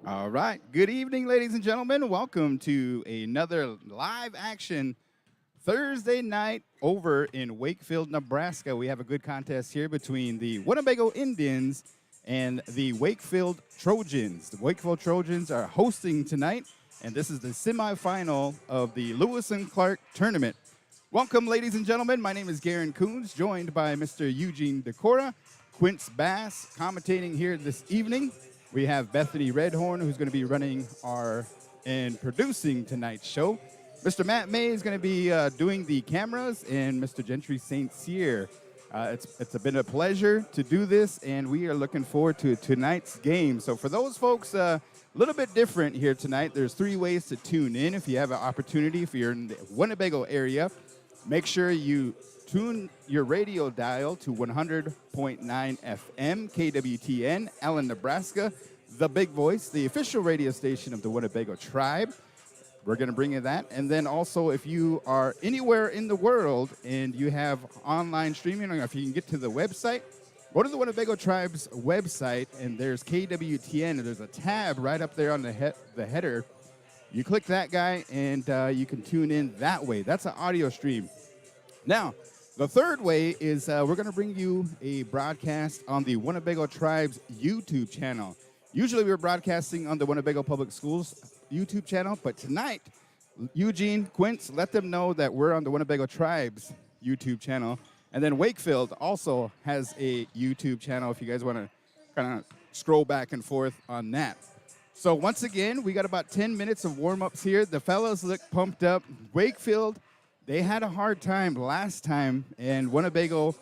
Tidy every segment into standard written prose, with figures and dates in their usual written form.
All right. Good evening, ladies and gentlemen. Welcome to another live action Thursday night over in Wakefield, Nebraska. We have a good contest here between the Winnebago Indians and the Wakefield Trojans. The Wakefield Trojans are hosting tonight, and this is the semifinal of the Lewis and Clark tournament. Welcome, ladies and gentlemen. My name is Garen Coons, joined by Mr. Eugene Decora, Quince Bass, commentating here this evening. We have Bethany Redhorn, who's going to be running and producing tonight's show. Mr. Matt May is going to be doing the cameras, and Mr. Gentry St. Cyr. It's been a pleasure to do this, and we are looking forward to tonight's game. So for those folks a little bit different here tonight, there's 3 ways to tune in. If you have an opportunity, if you're in the Winnebago area, make sure you tune your radio dial to 100.9 FM, KWTN, Allen, Nebraska, the big voice, the official radio station of the Winnebago tribe. We're going to bring you that. And then also, if you are anywhere in the world and you have online streaming, or if you can get to the website, go to the Winnebago tribe's website, and there's KWTN, and there's a tab right up there on the header. You click that guy, and you can tune in that way. That's an audio stream. Now, the third way is we're going to bring you a broadcast on the Winnebago Tribe's YouTube channel. Usually we're broadcasting on the Winnebago Public Schools YouTube channel, but tonight, Eugene, Quince, let them know that we're on the Winnebago Tribe's YouTube channel. And then Wakefield also has a YouTube channel if you guys want to kind of scroll back and forth on that. So once again, we got about 10 minutes of warm-ups here. The fellas look pumped up. Wakefield, they had a hard time last time, and Winnebago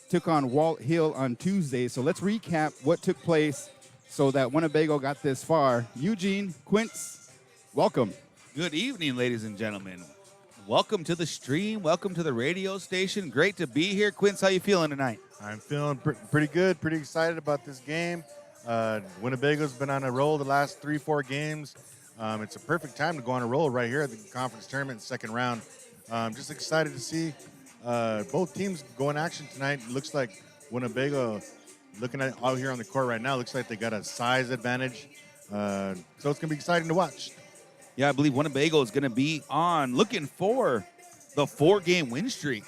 took on Walt Hill on Tuesday. So let's recap what took place so that Winnebago got this far. Eugene, Quince, welcome. Good evening, ladies and gentlemen. Welcome to the stream. Welcome to the radio station. Great to be here. Quince, how you feeling tonight? I'm feeling pretty good, pretty excited about this game. Winnebago's been on a roll the last 3-4 games. It's a perfect time to go on a roll right here at the conference tournament, second round. Just excited to see both teams go in action tonight. Looks like Winnebago, looking at out here on the court right now, looks like they got a size advantage. So it's going to be exciting to watch. Yeah, I believe Winnebago is going to be on looking for the 4-game win streak.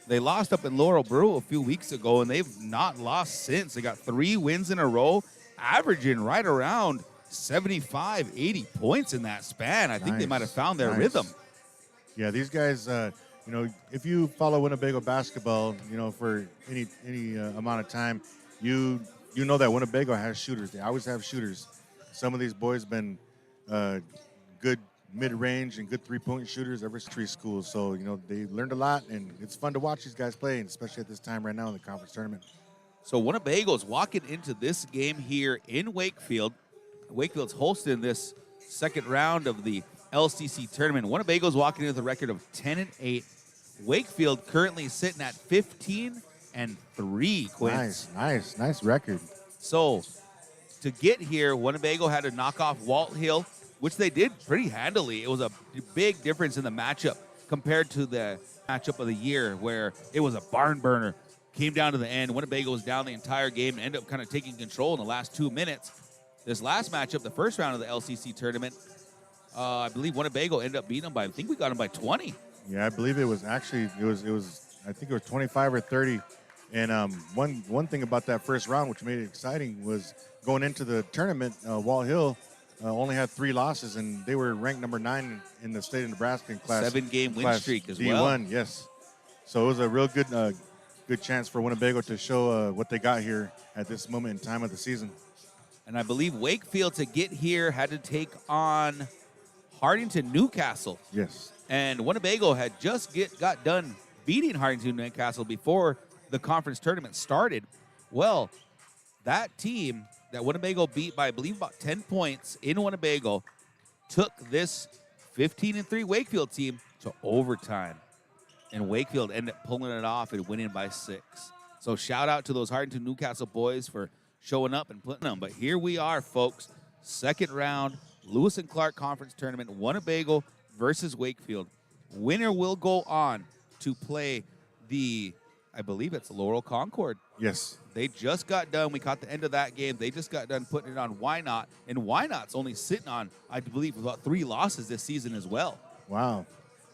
They lost up in Laurel Brew a few weeks ago, and they've not lost since. They got 3 wins in a row, averaging right around 75, 80 points in that span. I think they might have found their rhythm. Yeah, these guys, if you follow Winnebago basketball, for any amount of time, you know that Winnebago has shooters. They always have shooters. Some of these boys been good mid-range and good three-point shooters ever since tree school. So, they learned a lot, and it's fun to watch these guys play, and especially at this time right now in the conference tournament. So Winnebago's walking into this game here in Wakefield. Wakefield's hosting this second round of the LCC tournament. Winnebago's walking in with a record of 10-8. Wakefield currently sitting at 15-3. Quince. Nice record. So to get here, Winnebago had to knock off Walt Hill, which they did pretty handily. It was a big difference in the matchup compared to the matchup of the year, where it was a barn burner. Came down to the end. Winnebago was down the entire game and ended up kind of taking control in the last 2 minutes. This last matchup, the first round of the LCC tournament, I believe Winnebago ended up beating them by, I think we got them by 20. Yeah, I believe it was actually, I think it was 25 or 30. And one thing about that first round, which made it exciting, was going into the tournament, Walt Hill only had 3 losses, and they were ranked number 9 in the state of Nebraska in class. 7-game win streak as well. D1, yes. So it was a real good chance for Winnebago to show what they got here at this moment in time of the season. And I believe Wakefield, to get here, had to take on Hartington Newcastle. Yes. And Winnebago had just got done beating Hartington Newcastle before the conference tournament started. Well, that team that Winnebago beat by, I believe, about 10 points in Winnebago took this 15-3 Wakefield team to overtime. And Wakefield ended up pulling it off and winning by 6. So shout out to those Hartington Newcastle boys for showing up and putting them. But here we are, folks. Second round, Lewis and Clark Conference Tournament, Winnebago versus Wakefield. Winner will go on to play the I believe it's Laurel Concord. Yes. They just got done. We caught the end of that game. They just got done putting it on Why Not, and Why Not's only sitting on, I believe, about 3 losses this season as well. Wow.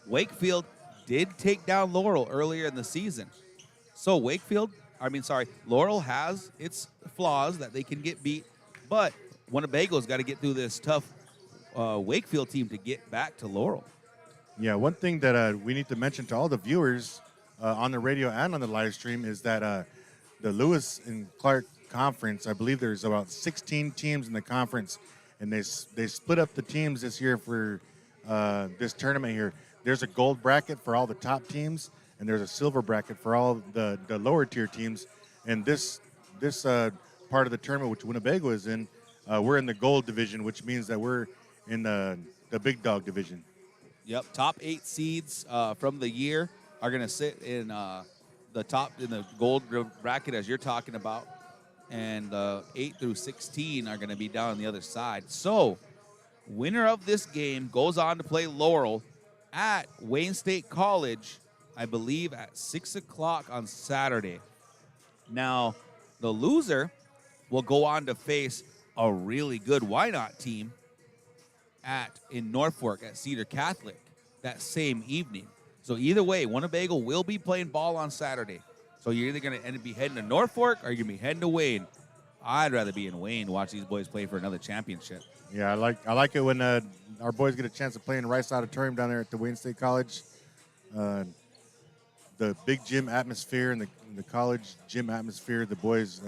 Wakefield did take down Laurel earlier in the season. So Laurel has its flaws that they can get beat, but Winnebago's got to get through this tough Wakefield team to get back to Laurel. Yeah, one thing that we need to mention to all the viewers on the radio and on the live stream is that the Lewis and Clark Conference, I believe there's about 16 teams in the conference, and they split up the teams this year for this tournament here. There's a gold bracket for all the top teams, and there's a silver bracket for all the lower tier teams. And this part of the tournament, which Winnebago is in, we're in the gold division, which means that we're in the big dog division. Yep, top 8 seeds from the year are going to sit in the top in the gold bracket as you're talking about, and 8 through 16 are going to be down on the other side. So, winner of this game goes on to play Laurel at Wayne State College, I believe at 6 o'clock on Saturday. Now, the loser will go on to face a really good Why Not team in Norfolk at Cedar Catholic that same evening. So either way, Winnebago will be playing ball on Saturday. So you're either going to end up be heading to Norfolk or you're going to be heading to Wayne. I'd rather be in Wayne to watch these boys play for another championship. Yeah, I like it when our boys get a chance to play in Rice Auditorium down there at the Wayne State College. The big gym atmosphere and the college gym atmosphere, the boys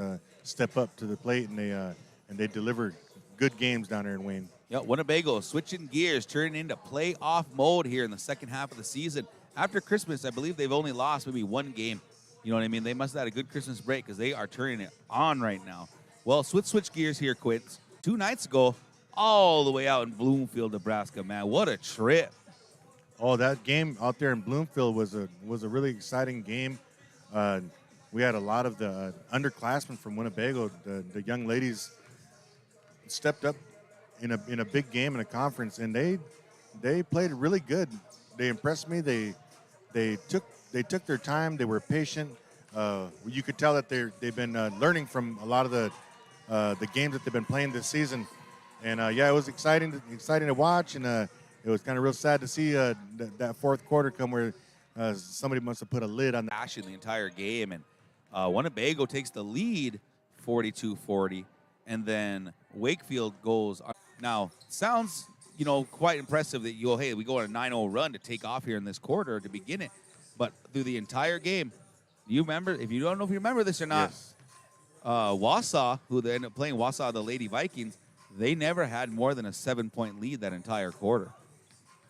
step up to the plate and they deliver good games down there in Wayne. Yeah, Winnebago switching gears, turning into playoff mode here in the second half of the season. After Christmas, I believe they've only lost maybe 1 game. You know what I mean? They must have had a good Christmas break because they are turning it on right now. Well, switch gears here, Quint. 2 nights ago, all the way out in Bloomfield, Nebraska, man. What a trip. Oh, that game out there in Bloomfield was a really exciting game. We had a lot of the underclassmen from Winnebago. The young ladies stepped up in a big game in a conference, and they played really good. They impressed me. They took their time. They were patient. You could tell that they've been learning from a lot of the games that they've been playing this season. And it was exciting to watch, and it was kind of real sad to see that fourth quarter come where somebody must have put a lid on Passion the entire game, and Winnebago takes the lead 42-40, and then Wakefield goes. Now, sounds quite impressive that we go on a 9-0 run to take off here in this quarter to begin it, but through the entire game, you remember? If you don't know if you remember this or not, Yes. Wausau, who they ended up playing, Wausau, the Lady Vikings, they never had more than a 7-point lead that entire quarter.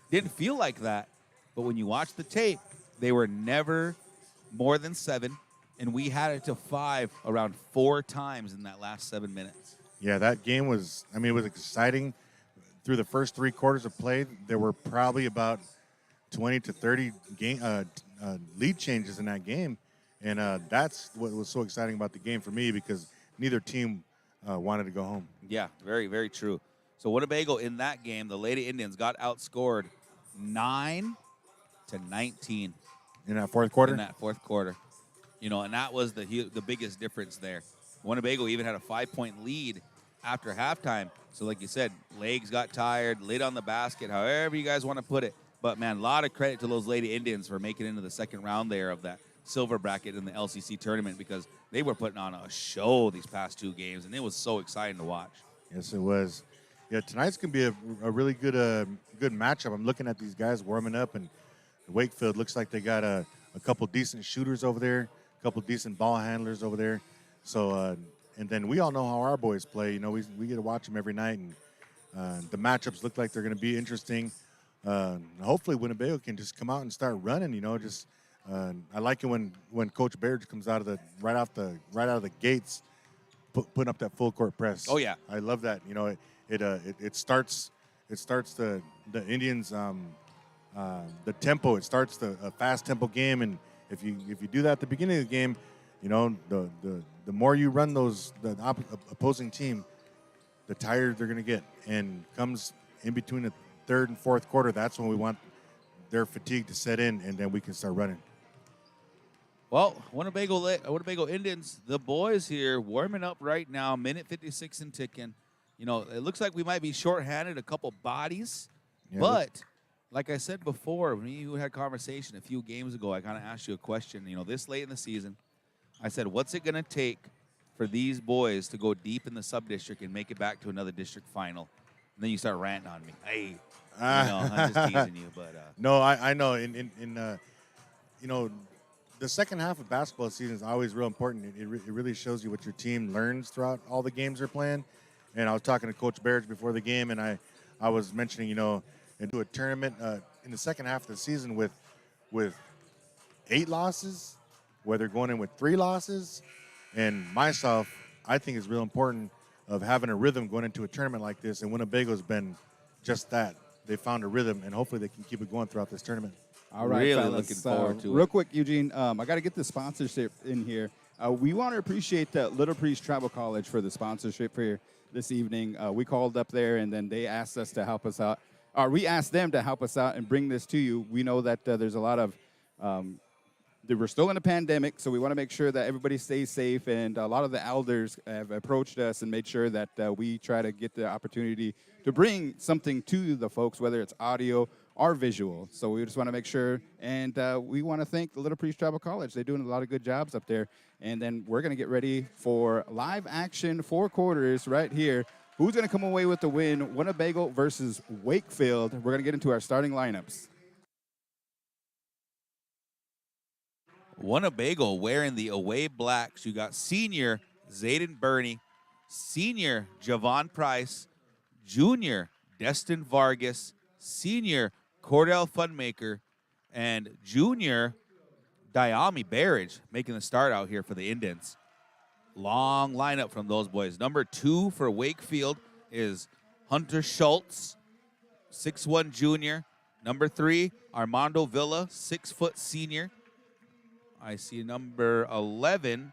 Didn't feel like that, but when you watch the tape, they were never more than 7, and we had it to 5 around 4 times in that last 7 minutes. Yeah, that game was, it was exciting. Through the first 3 quarters of play, there were probably about 20 to 30 lead changes in that game. And that's what was so exciting about the game for me, because neither team wanted to go home. Yeah, very, very true. So Winnebago in that game, the Lady Indians got outscored 9-19 In that fourth quarter? in that fourth quarter. And that was the biggest difference there. Winnebago even had a 5-point lead after halftime. So like you said, legs got tired, lid on the basket, however you guys want to put it. But, man, a lot of credit to those Lady Indians for making it into the second round there of that silver bracket in the LCC tournament, because they were putting on a show these past 2 games, and it was so exciting to watch. Yes, it was. Yeah, tonight's going to be a really good matchup. I'm looking at these guys warming up, and Wakefield looks like they got a couple decent shooters over there, a couple decent ball handlers over there. So, and then we all know how our boys play. We get to watch them every night, and the matchups look like they're going to be interesting. Hopefully Winnebago can just come out and start running. I like it when Coach Baird comes out of right out of the gates, putting up that full court press. Oh yeah, I love that. It starts the Indians the tempo. It starts a fast tempo game, and if you do that at the beginning of the game, the more you run the opposing team, the tired they're going to get. And comes in between the third and fourth quarter, that's when we want their fatigue to set in, and then we can start running. Well, Winnebago Indians, the boys here warming up right now, minute 56 and ticking. You know, it looks like we might be shorthanded a couple bodies, but like I said before, when you had conversation a few games ago, I kind of asked you a question, you know, this late in the season. I said, what's it going to take for these boys to go deep in the sub-district and make it back to another district final? And then you start ranting on me. Hey, you know, I'm just teasing you. But no, I know. In you know, the second half of basketball season is always real important. It really shows you what your team learns throughout all the games they're playing. And I was talking to Coach Barrage before the game, and I was mentioning, you know, into a tournament in the second half of the season with 8 losses, whether going in with 3 losses, and myself, I think it's real important of having a rhythm going into a tournament like this. And Winnebago's been just that. They found a rhythm, and hopefully they can keep it going throughout this tournament. All right, really fellas, looking forward to it. Real quick, Eugene, I got to get the sponsorship in here. We want to appreciate the Little Priest Tribal College for the sponsorship here this evening. We called up there, and then they asked us to help us out. Or we asked them to help us out and bring this to you. We know that there's a lot of we're still in a pandemic, so we want to make sure that everybody stays safe. And a lot of the elders have approached us and made sure that we try to get the opportunity to bring something to the folks, whether it's audio or visual. So we just want to make sure, and we want to thank the Little Priest Tribal College. They're doing a lot of good jobs up there. And then we're going to get ready for live action 4 quarters right here. Who's going to come away with the win? Winnebago versus Wakefield. We're going to get into our starting lineups. Winnebago wearing the away blacks. You got senior Zayden Burney, senior Javon Price, junior Destin Vargas, senior Cordell Funmaker, and junior Diami Barrage making the start out here for the Indians. Long lineup from those boys. Number 2 for Wakefield is Hunter Schultz, 6'1" junior. Number 3, Armando Villa, 6-foot senior. I see number 11,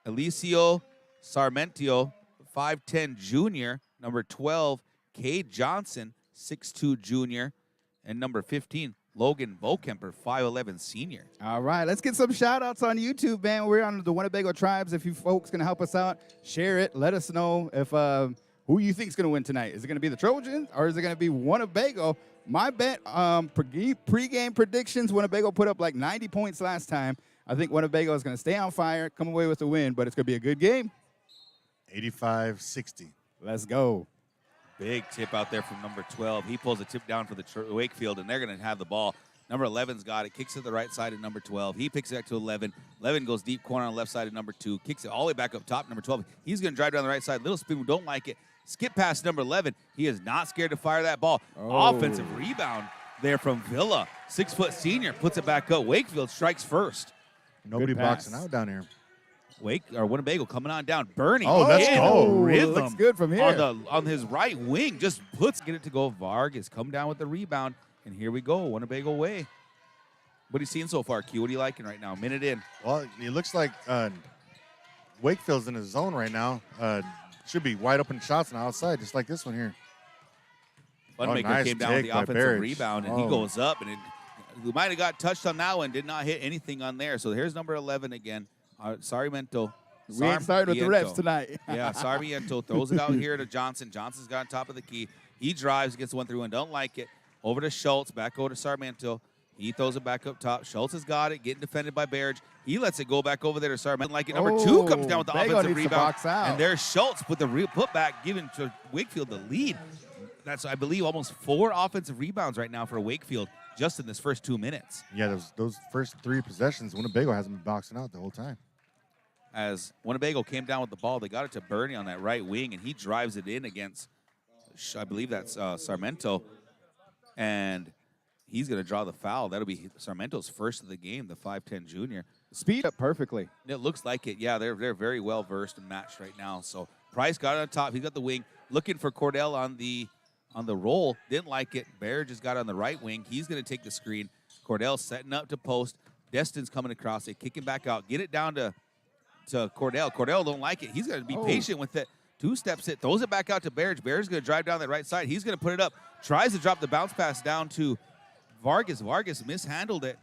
Elicio Sarmentio, 5'10" junior. Number 12, Cade Johnson, 6'2" junior. And number 15, Logan Bokemper, 5'11" senior. All right, let's get some shout-outs on YouTube, man. We're on the Winnebago Tribes. If you folks can help us out, share it. Let us know if who you think is going to win tonight. Is it going to be the Trojans or is it going to be Winnebago? My bet, pre-game predictions, Winnebago put up like 90 points last time. I think Winnebago is going to stay on fire, come away with the win, but it's going to be a good game. 85-60. Let's go. Big tip out there from number 12. He pulls a tip down for the Wakefield, and they're going to have the ball. Number 11's got it, kicks it to the right side of number 12. He picks it back to 11. 11 goes deep corner on the left side of number 2, kicks it all the way back up top, number 12. He's going to drive down the right side. Little Spoon don't like it. Skip past number 11. He is not scared to fire that ball. Oh. Offensive rebound there from Villa. 6-foot senior puts it back up. Wakefield strikes first. Nobody boxing out down here. Winnebago coming on down. Bernie. Oh, let's go. Rhythm. Looks good from here. On his right wing, just get it to go. Vargas come down with the rebound, and here we go. Winnebago way. What are you seeing so far, Q? What are you liking right now? Minute in. Well, it looks like Wakefield's in his zone right now. Should be wide open shots on the outside, just like this one here. Funmaker nice came down with the take by offensive Barrage. rebound, and he goes up, and we might have got touched on that one. Did not hit anything on there. So here's number 11 again. Sarmiento. We ain't starting with the refs tonight. Yeah, Sarmiento throws it out here to Johnson. Johnson's got on top of the key. He drives, gets 1-3-1, don't like it. Over to Schultz, back over to Sarmiento. He throws it back up top. Schultz has got it, getting defended by Barrage. He lets it go back over there to Sarmiento. Like it. Number 2 comes down with the Bago offensive needs to rebound. box out. And there's Schultz with the putback, giving to Wakefield the lead. That's, I believe, almost 4 offensive rebounds right now for Wakefield just in this first 2 minutes. Yeah, those first 3 possessions, Winnebago hasn't been boxing out the whole time. As Winnebago came down with the ball, they got it to Bernie on that right wing, and he drives it in against, I believe that's Sarmiento, and he's going to draw the foul. That'll be Sarmiento's first of the game, the 5'10" junior. Speed up perfectly. It looks like it. Yeah, they're very well versed and matched right now. So Price got it on top. He's got the wing, looking for Cordell on the roll. Didn't like it. Bear just got on the right wing. He's going to take the screen. Cordell setting up to post. Destin's coming across. They kick him back out. Get it down to Cordell. Cordell don't like it. He's going to be patient with it. 2 steps it. Throws it back out to Barrage. Barrage going to drive down that right side. He's going to put it up. Tries to drop the bounce pass down to Vargas. Vargas mishandled it.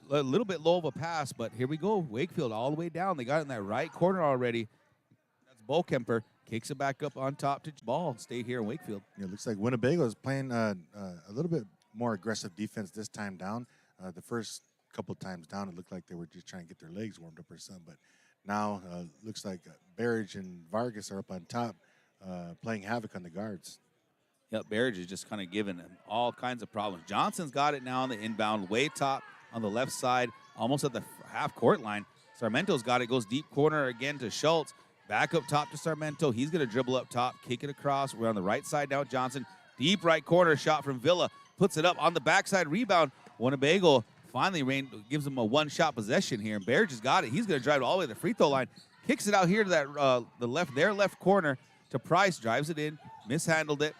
a little bit low of a pass, but here we go. Wakefield all the way down. They got it in that right corner already. That's Bolkemper. Kicks it back up on top to ball. Stay here in Wakefield. Yeah, it looks like Winnebago is playing a little bit more aggressive defense this time down. The first couple times down, it looked like they were just trying to get their legs warmed up or something. But now looks like Barrage and Vargas are up on top, playing havoc on the guards. Yep, Barrage is just kind of giving them all kinds of problems. Johnson's got it now on the inbound, way top on the left side, almost at the half-court line. Sarmento's got it, goes deep corner again to Schultz. Back up top to Sarmento. He's going to dribble up top, kick it across. We're on the right side now. Johnson, deep right corner shot from Villa. Puts it up on the backside rebound. Winnebago finally gives him a one-shot possession here. And Barrage has got it. He's going to drive it all the way to the free throw line. Kicks it out here to that their left corner to Price. Drives it in, mishandled it.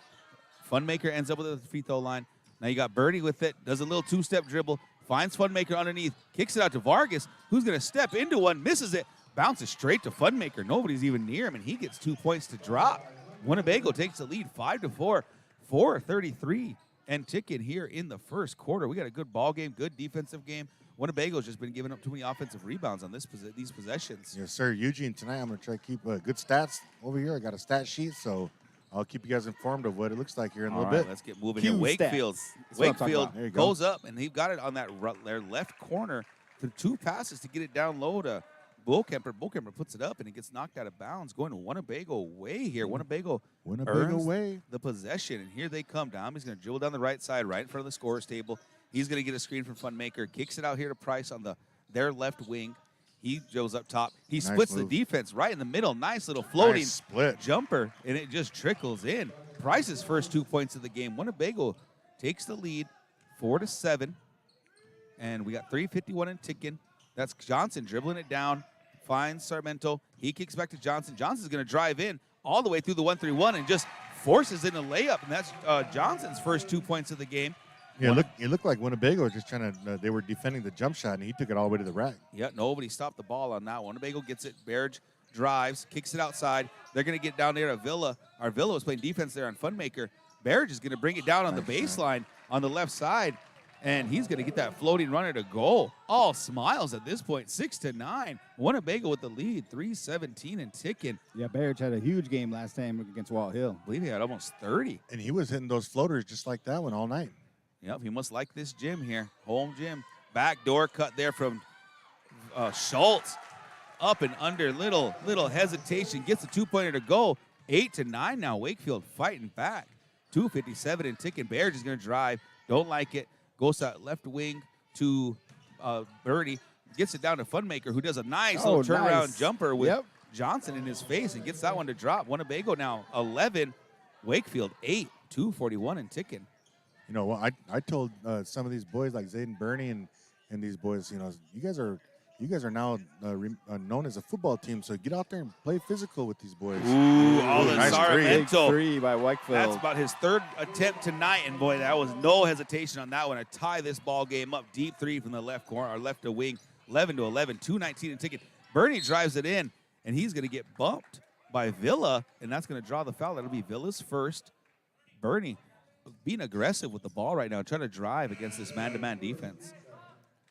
Funmaker ends up with the free throw line. Now you got Birdie with it. Does a little two-step dribble. Finds Funmaker underneath. Kicks it out to Vargas, who's going to step into one. Misses it. Bounces straight to Funmaker. Nobody's even near him, and he gets 2 points to drop. Winnebago takes the lead 5-4. 4:33 and ticking here in the first quarter. We got a good ball game, good defensive game. Winnebago's just been giving up too many offensive rebounds on these possessions. Yes, sir. Eugene, tonight I'm going to try to keep good stats over here. I got a stat sheet, so I'll keep you guys informed of what it looks like here in a little bit. Let's get moving Cue here. Wakefield. Wakefield goes up, and he got it on their left corner to 2 passes to get it down low to Bolkemper. Bolkemper puts it up, and it gets knocked out of bounds. Going to Winnebago way here. Winnebago earns way. the possession, and here they come down. He's going to dribble down the right side, right in front of the scorer's table. He's going to get a screen from Funmaker. Kicks it out here to Price on their left wing. He goes up top. He splits the defense right in the middle. Nice little floating jumper, and it just trickles in. Price's first 2 points of the game. Winnebago takes the lead 4-7, and we got 3:51 and ticking. That's Johnson dribbling it down, finds Sarmento. He kicks back to Johnson. Johnson's going to drive in all the way through the 1-3-1 and just forces in a layup, and that's Johnson's first 2 points of the game. Yeah, it looked like Winnebago was just trying to, they were defending the jump shot, and he took it all the way to the rack. Yeah, nobody stopped the ball on that one. Winnebago gets it. Barrage drives, kicks it outside. They're going to get down there to Villa. Our Villa was playing defense there on Funmaker. Barrage is going to bring it down on the baseline on the left side, and he's going to get that floating runner to goal. All smiles at this point, 6-9. Winnebago with the lead, 3:17 and ticking. Yeah, Barrage had a huge game last time against Walt Hill. I believe he had almost 30. And he was hitting those floaters just like that one all night. Yep, he must like this gym here, home gym. Backdoor cut there from Schultz. Up and under, little hesitation. Gets the 2-pointer to go. 8-9 now. Wakefield fighting back. 2:57 and ticking. Barrage is going to drive. Don't like it. Goes to left wing to Birdie. Gets it down to Funmaker, who does a nice little turnaround jumper with Johnson in his face and gets that one to drop. Winnebago now 11. Wakefield 8. 2:41 and ticking. You know, well, I told some of these boys like Zayden Burney and these boys, you know, you guys are now known as a football team, so get out there and play physical with these boys. Ooh, all the nice Sarmento. Three by Wakefield. That's about his third attempt tonight, and boy, that was no hesitation on that one. To tie this ball game up, deep three from the left corner, or left to wing, 11-11, 2:19 and ticking. Burney drives it in, and he's going to get bumped by Villa, and that's going to draw the foul. That'll be Villa's first. Burney being aggressive with the ball right now, trying to drive against this man-to-man defense.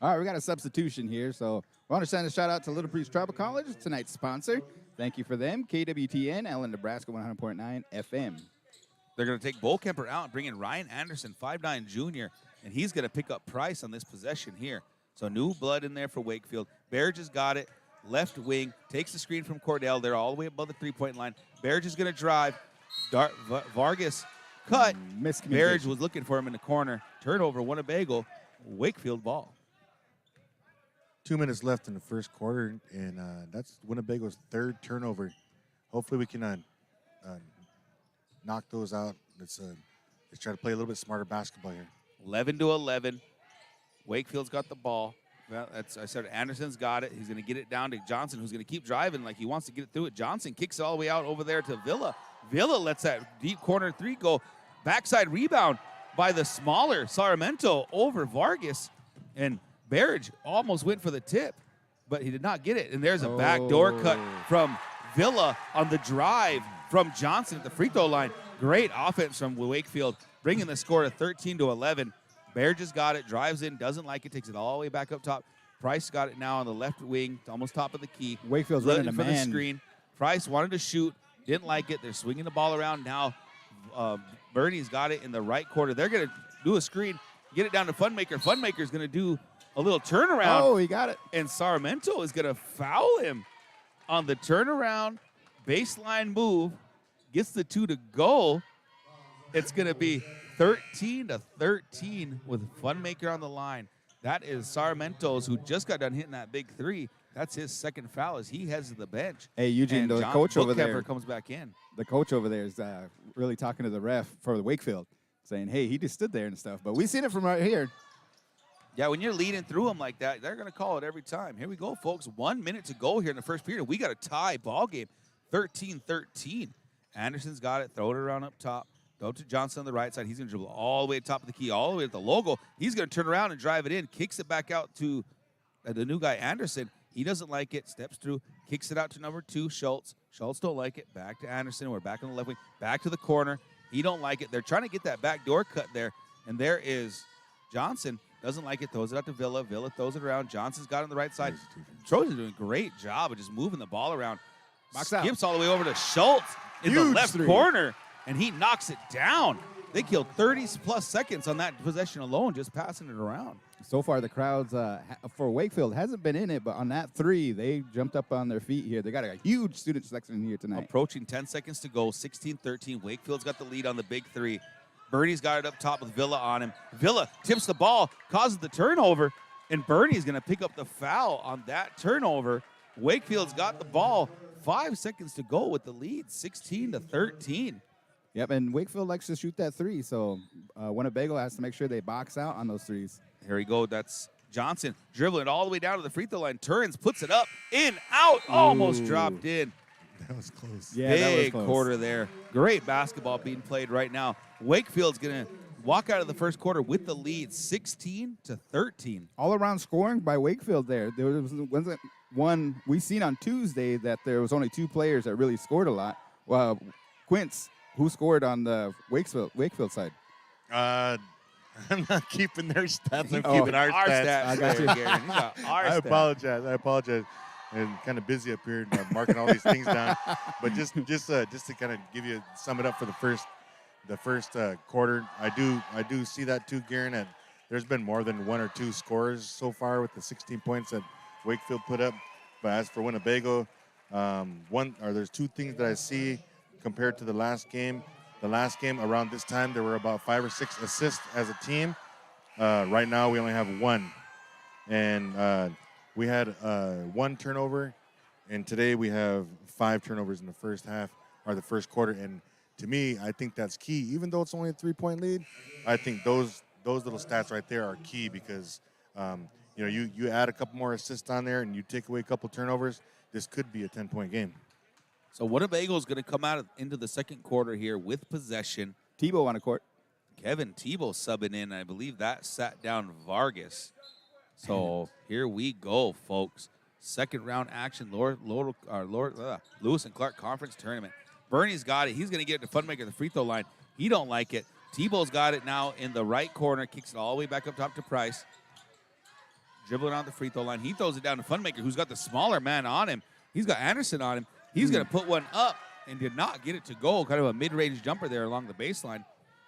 All right, we got a substitution here, so we want to send a shout-out to Little Breeze Tribal College, tonight's sponsor. Thank you for them. KWTN, Allen, Nebraska, 100.9 FM. They're going to take Bolkemper out and bring in Ryan Anderson, 5'9 junior, and he's going to pick up Price on this possession here. So new blood in there for Wakefield. Barrage has got it. Left wing, takes the screen from Cordell. They're all the way above the three-point line. Barrage is going to drive. Vargas cut. Barrage was looking for him in the corner. Turnover, Winnebago. Wakefield ball. 2 minutes left in the first quarter, and that's Winnebago's third turnover. Hopefully we can knock those out. Let's try to play a little bit smarter basketball here. 11-11. Wakefield's got the ball. Well, I said Anderson's got it. He's going to get it down to Johnson, who's going to keep driving like he wants to get it through it. Johnson kicks it all the way out over there to Villa. Villa lets that deep corner three go. Backside rebound by the smaller Sarmento over Vargas. And Barrage almost went for the tip, but he did not get it. And there's a backdoor cut from Villa on the drive from Johnson at the free throw line. Great offense from Wakefield, bringing the score to 13-11. Bear just got it, drives in, doesn't like it, takes it all the way back up top. Price got it now on the left wing, almost top of the key. Wakefield's running a for the man. screen. Price wanted to shoot, didn't like it. They're swinging the ball around now. Bernie's got it in the right corner. They're going to do a screen, get it down to Funmaker. Funmaker's going to do a little turnaround. Oh, he got it. And Sarmiento is going to foul him on the turnaround baseline move. Gets the 2 to go. It's going to be 13-13 with Funmaker on the line. That is Sarmentos, who just got done hitting that big 3. That's his second foul as he heads to the bench. Hey, Eugene, And the John coach over there comes back in. The coach over there is really talking to the ref for the Wakefield, saying, hey, he just stood there and stuff. But we've seen it from right here. Yeah, when you're leading through them like that, they're going to call it every time. Here we go, folks. 1 minute to go here in the first period. We got a tie ball game, 13-13. Anderson's got it. Throw it around up top. Go to Johnson on the right side. He's going to dribble all the way to the top of the key, all the way to the logo. He's going to turn around and drive it in. Kicks it back out to the new guy, Anderson. He doesn't like it. Steps through. Kicks it out to number 2, Schultz. Schultz don't like it. Back to Anderson. We're back on the left wing. Back to the corner. He don't like it. They're trying to get that back door cut there. And there is Johnson. Doesn't like it. Throws it out to Villa. Villa throws it around. Johnson's got it on the right side. Trojan's doing a great job of just moving the ball around. Box out. Skips all the way over to Schultz in the Huge left 3. corner. And he knocks it down. They killed 30-plus seconds on that possession alone, just passing it around. So far, the crowds for Wakefield hasn't been in it, but on that 3, they jumped up on their feet here. They got a huge student section here tonight. Approaching 10 seconds to go, 16-13. Wakefield's got the lead on the big 3. Bernie's got it up top with Villa on him. Villa tips the ball, causes the turnover, and Bernie's going to pick up the foul on that turnover. Wakefield's got the ball. 5 seconds to go with the lead, 16-13. Yep, and Wakefield likes to shoot that 3, so Winnebago has to make sure they box out on those 3s. Here we go. That's Johnson dribbling all the way down to the free throw line. Turns, puts it up, in, out, almost dropped in. That was close. Yeah, that was Big close. quarter there. Great basketball being played right now. Wakefield's going to walk out of the first quarter with the lead, 16-13. All around scoring by Wakefield there. There wasn't one we seen on Tuesday that there was only 2 players that really scored a lot. Well, Quince, who scored on the Wakefield side? I'm not keeping their stats. I'm Oh, keeping our stats. I got you. Garen. He's got our I stats. apologize. I apologize. And kind of busy up here, marking all these things down. But just to kind of sum it up for the first quarter, I do see that too, Garen. And there's been more than 1 or 2 scores so far with the 16 points that Wakefield put up. But as for Winnebago, there's 2 things that I see compared to the last game. The last game around this time, there were about 5 or 6 assists as a team. Right now, we only have 1. And we had 1 turnover, and today we have 5 turnovers in the first half or the first quarter. And to me, I think that's key. Even though it's only a 3-point lead, I think those little stats right there are key because you add a couple more assists on there and you take away a couple turnovers, this could be a 10-point game. So Winnebago's going to come out into the second quarter here with possession. Tebow on the court. Kevin Tebow subbing in. I believe that sat down Vargas. So here we go, folks. Second round action, Lewis and Clark Conference Tournament. Bernie's got it. He's going to get it to Funmaker, the free throw line. He don't like it. Tebow's got it now in the right corner. Kicks it all the way back up top to Price. Dribbling on the free throw line. He throws it down to Funmaker, who's got the smaller man on him. He's got Anderson on him. He's going to put one up and did not get it to go. Kind of a mid-range jumper there along the baseline.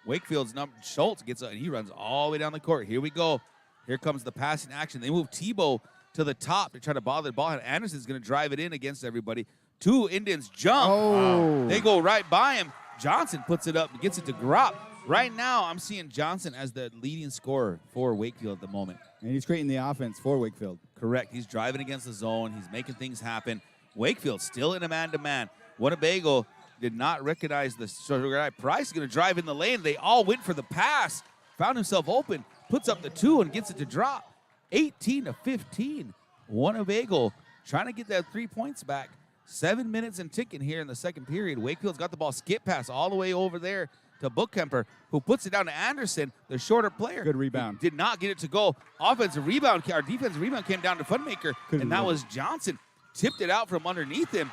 Wakefield's Schultz gets it, and he runs all the way down the court. Here we go. Here comes the passing action. They move Tebow to the top to try to bother the ball. And Anderson's going to drive it in against everybody. 2 Indians jump. Oh. They go right by him. Johnson puts it up and gets it to Gropp. Right now, I'm seeing Johnson as the leading scorer for Wakefield at the moment. And he's creating the offense for Wakefield. Correct. He's driving against the zone. He's making things happen. Wakefield still in a man-to-man. Winnebago did not recognize the guy. Price is going to drive in the lane. They all went for the pass. Found himself open. Puts up the 2 and gets it to drop. 18-15. Winnebago trying to get that 3 points back. 7 minutes and ticking here in the second period. Wakefield's got the ball. Skip pass all the way over there to Bookemper, who puts it down to Anderson, the shorter player. Good rebound. Did not get it to go. Offensive rebound. Our defensive rebound came down to Funmaker, and that was Johnson. Tipped it out from underneath him.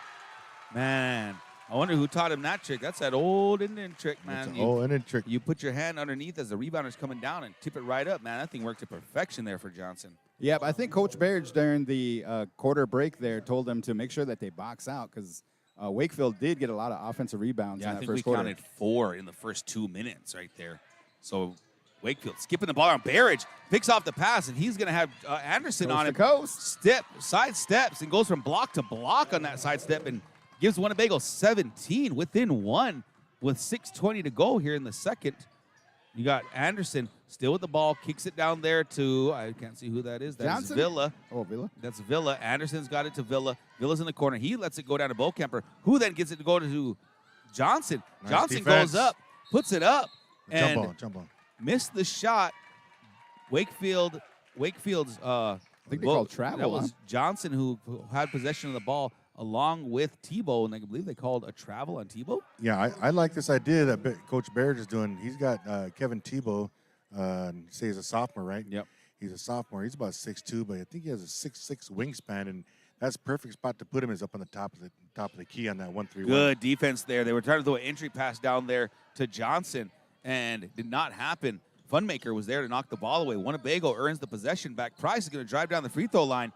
Man, I wonder who taught him that trick. That's that old Indian trick, man. Trick. You put your hand underneath as the rebounder's coming down and tip it right up, man. That thing worked to perfection there for Johnson. Yeah, but I think Coach Barrage during the quarter break there told them to make sure that they box out because Wakefield did get a lot of offensive rebounds in Yeah, I that think first we quarter. counted 4 in the first 2 minutes right there. So Wakefield skipping the ball on Barrage, picks off the pass, and he's going to have Anderson Coast on to him. coast. Side steps, and goes from block to block on that side step and gives Winnebago 17 within 1 with 6:20 to go here in the second. You got Anderson still with the ball, kicks it down there to, I can't see who that is. That's Johnson? Villa. Oh, Villa. That's Villa. Anderson's got it to Villa. Villa's in the corner. He lets it go down to Bokemper, who then gets it to go to Johnson. Nice Johnson defense. goes up, puts it up, and Jump on. missed the shot. Wakefield's I think they called travel. That was huh? Johnson who had possession of the ball along with Tebow, and I believe they called a travel on Tebow. Yeah, I like this idea that Coach Barrett is doing. He's got Kevin Tebow. Say he's a sophomore, right? Yep. He's a sophomore. He's about 6'2", but I think he has a 6'6" wingspan, and that's perfect spot to put him is up on the top of the key on that 1-3-1. Good defense there. They were trying to throw an entry pass down there to Johnson, and it did not happen. Funmaker was there to knock the ball away. Winnebago earns the possession back. Price is going to drive down the free throw line.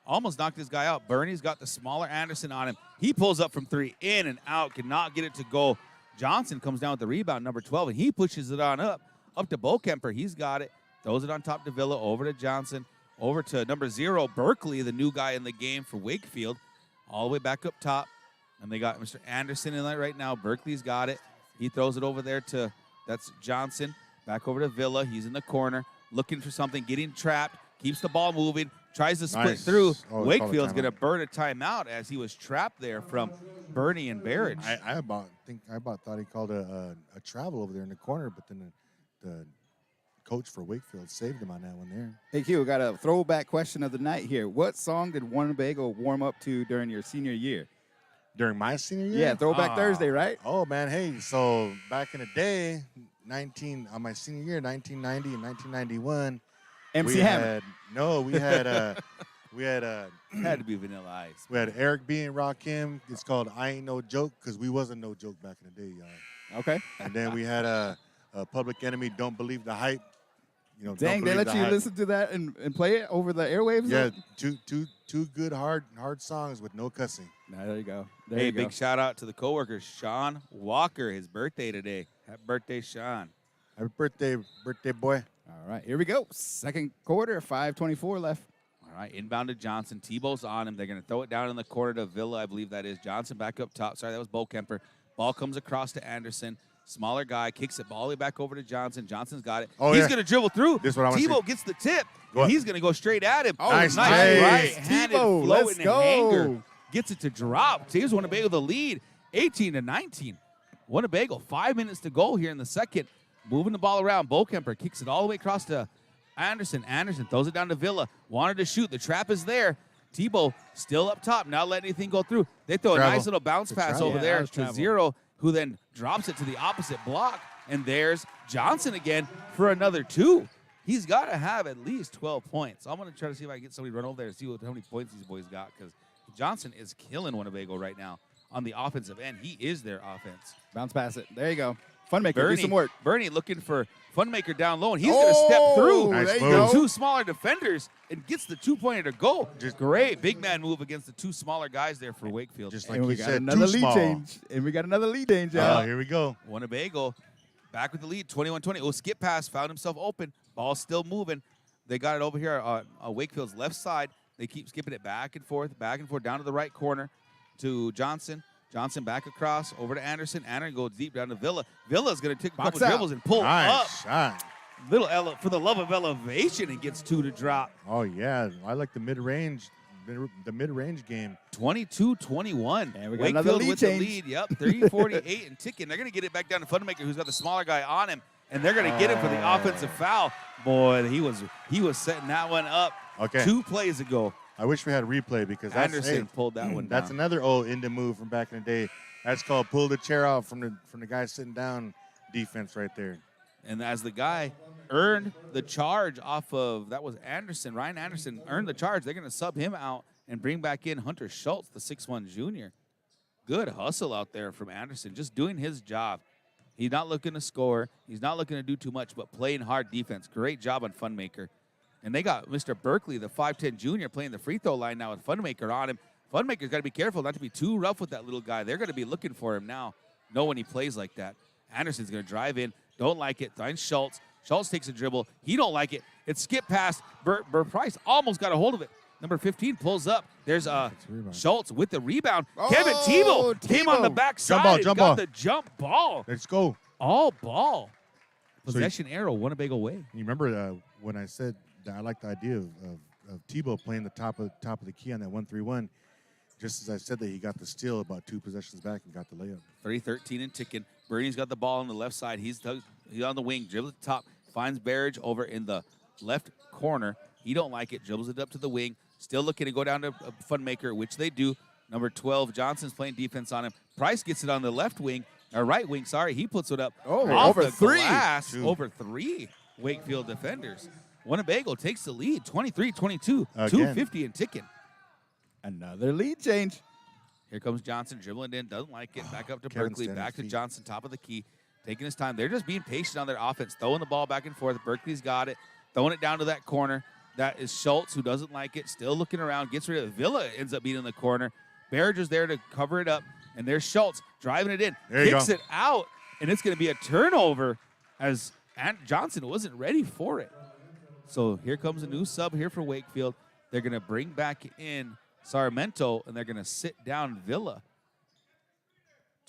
Almost knocked this guy out. Bernie's got the smaller Anderson on him. He pulls up from 3, in and out, cannot get it to go. Johnson comes down with the rebound, number 12, and he pushes it on up to Bokemper. He's got it. Throws it on top to Villa, over to Johnson, over to number 0, Berkeley, the new guy in the game for Wakefield, all the way back up top. And they got Mr. Anderson in that right now. Berkeley's got it. He throws it over there to, that's Johnson, back over to Villa. He's in the corner, looking for something, getting trapped, keeps the ball moving, tries to split Nice. through. Oh, Wakefield's call a going to burn a timeout as he was trapped there from Bernie and Barrage. I about thought he called a travel over there in the corner, but then the coach for Wakefield saved him on that one there. Hey, Q, we got a throwback question of the night here. What song did Winnebago warm up to during your senior year? During my senior year? Yeah, Throwback Ah. Thursday, right? Oh, man, hey, so back in the day, on my senior year, 1990 and 1991, MC we Hammer. had, no, we had, Had to be Vanilla Ice. we had Eric B. and Rakim. It's called I Ain't No Joke, because we wasn't no joke back in the day, y'all. Okay. And then we had a Public Enemy, Don't Believe the Hype. You know, Dang, Don't they Believe let the you Hype. listen to that and play it over the airwaves? Yeah, two good hard songs with no cussing. Nah, there you go. There Hey, you go. big shout out to the coworker, Sean Walker, his birthday today. Happy birthday, Sean. Happy birthday, boy. All right, here we go. Second quarter, 5:24 left. All right, inbound to Johnson. Tebow's on him. They're going to throw it down in the corner to Villa, I believe that is. Johnson back up top. Sorry, that was Bokemper. Ball comes across to Anderson. Smaller guy, kicks it all the way back over to Johnson. Johnson's got it. Oh, He's yeah. going to dribble through. This is what I wanna Tebow see. gets the tip. Go And on. he's going to go straight at him. Oh, Nice nice James. right-handed Tebow, floating let's go. hanger. Gets it to drop. Here's Winnebago the lead, 18-19. Winnebago, 5 minutes to go here in the second. Moving the ball around. Bokemper kicks it all the way across to Anderson. Anderson throws it down to Villa. Wanted to shoot. The trap is there. Tebow still up top, not letting anything go through. They throw Travel. a nice little bounce Good pass travel. over Yeah, there that was to travel. 0, who then drops it to the opposite block. And there's Johnson again for another 2. He's got to have at least 12 points. I'm going to try to see if I can get somebody to run over there and see how many points these boys got, because Johnson is killing Winnebago right now on the offensive end. He is their offense. Bounce pass it. There you go. Funmaker, do some work. Bernie looking for Funmaker down low, and he's going to step through Nice there you move. go. 2 smaller defenders and gets the 2-pointer to go. Just- Great big man move against the 2 smaller guys there for Wakefield. Just like And we you got said, another too lead small. change. And we got another lead change, Oh, y'all. here we go. Winnebago back with the lead, 21-20. Oh, skip pass, found himself open. Ball still moving. They got it over here on Wakefield's left side. They keep skipping it back and forth, down to the right corner to Johnson. Johnson back across, over to Anderson. Anderson goes deep down to Villa. Villa's going to take a Box couple out. dribbles and pull Nice up. shot. For the love of elevation, and gets 2 to drop. Oh, yeah. I like the mid-range game. 22-21. And we got another Wakefield lead with change. the lead. Yep, 30-48 and ticking. They're going to get it back down to Funmaker, who's got the smaller guy on him, and they're going to get him for the offensive foul. Boy, he was setting that one up Okay. 2 plays ago. I wish we had a replay because that's Anderson pulled that one That's down. another old India move from back in the day. That's called pull the chair out from the guy sitting down defense right there. And as the guy earned the charge off of, that was Anderson, Ryan Anderson earned the charge. They're going to sub him out and bring back in Hunter Schultz, the 6'1 junior. Good hustle out there from Anderson, just doing his job. He's not looking to score. He's not looking to do too much, but playing hard defense. Great job on Funmaker. And they got Mr. Berkeley, the 5'10 junior, playing the free throw line now with Funmaker on him. Funmaker's got to be careful not to be too rough with that little guy. They're going to be looking for him now. Know when he plays like that. Anderson's going to drive in. Don't like it. Finds Schultz. Schultz takes a dribble. He don't like it. It's skip past. Price almost got a hold of it. Number 15 pulls up. There's Schultz with the rebound. Oh, Kevin Tebow came on the backside and got the jump ball. Let's go. All ball. So Possession arrow, Winnebago way. You remember when I said that I like the idea of Tebow playing the top of the key on that 1-3-1. Just as I said that, he got the steal about 2 possessions back and got the layup. 3-13 and ticking. Bernie's got the ball on the left side. He's on the wing, dribbles at the top, finds Barrage over in the left corner. He don't like it, dribbles it up to the wing. Still looking to go down to Funmaker, which they do. Number 12, Johnson's playing defense on him. Price gets it on the left wing, or right wing, sorry. He puts it up off over the 3. glass, Two. over 3 Wakefield defenders. Winnebago takes the lead, 23-22, Again. 2:50 and ticking. Another lead change. Here comes Johnson, dribbling in, doesn't like it. Back up to Kevin Berkeley, standing back to feet. Johnson, top of the key, taking his time. They're just being patient on their offense, throwing the ball back and forth. Berkeley's got it, throwing it down to that corner. That is Schultz, who doesn't like it, still looking around, gets rid of it. Villa, ends up being in the corner. Barrage is there to cover it up, and there's Schultz driving it in, There you kicks go. it out, and it's going to be a turnover as Johnson wasn't ready for it. So here comes a new sub here for Wakefield. They're going to bring back in Sarmiento, and they're going to sit down Villa.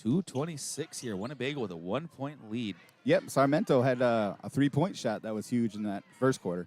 2:26 here. Winnebago with a 1-point lead. Yep, Sarmiento had a 3-point shot that was huge in that first quarter.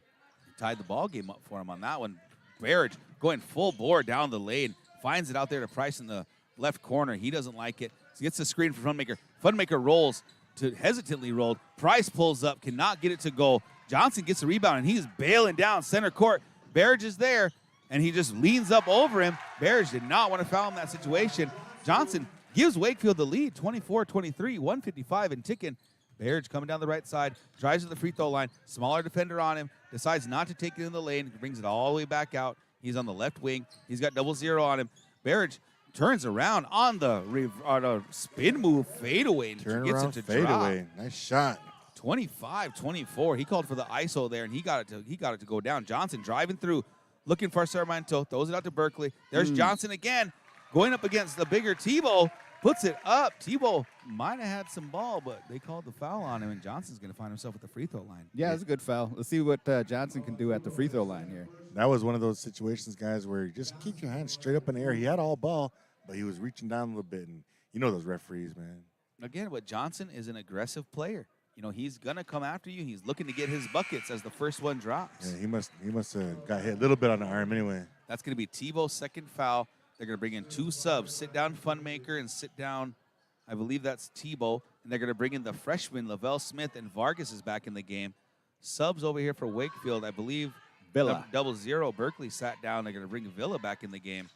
Tied the ball game up for him on that one. Barrage going full bore down the lane. Finds it out there to Price in the left corner. He doesn't like it. So gets the screen for Funmaker. Funmaker rolls to hesitantly rolled. Price pulls up, cannot get it to go. Johnson gets the rebound, and he's bailing down center court. Barrage is there, and he just leans up over him. Barrage did not want to foul in that situation. Johnson gives Wakefield the lead, 24-23, 1:55 and ticking. Barrage coming down the right side, drives to the free throw line. Smaller defender on him, decides not to take it in the lane, brings it all the way back out. He's on the left wing. He's got 0 on him. Barrage turns around on the spin move fadeaway and Turn gets around, it to fade drop. away. Nice shot. 25-24. He called for the ISO there, and he got it to go down. Johnson driving through, looking for Sarmiento, throws it out to Berkeley. There's Johnson again, going up against the bigger Tebow, puts it up. Tebow might have had some ball, but they called the foul on him, and Johnson's going to find himself at the free throw line. Yeah, it's a good foul. Let's see what Johnson can do at the free throw line here. That was one of those situations, guys, where you just keep your hands straight up in the air. He had all ball, but he was reaching down a little bit, and you know those referees, man. Again, but Johnson is an aggressive player. You know, he's going to come after you. He's looking to get his buckets as the first one drops. Yeah, he must have got hit a little bit on the arm anyway. That's going to be Tebow's second foul. They're going to bring in 2 subs. Sit down Funmaker and sit down, I believe that's Tebow. And they're going to bring in the freshman, Lavelle Smith, and Vargas is back in the game. Subs over here for Wakefield, I believe. Villa. 0. Berkeley sat down. They're going to bring Villa back in the game.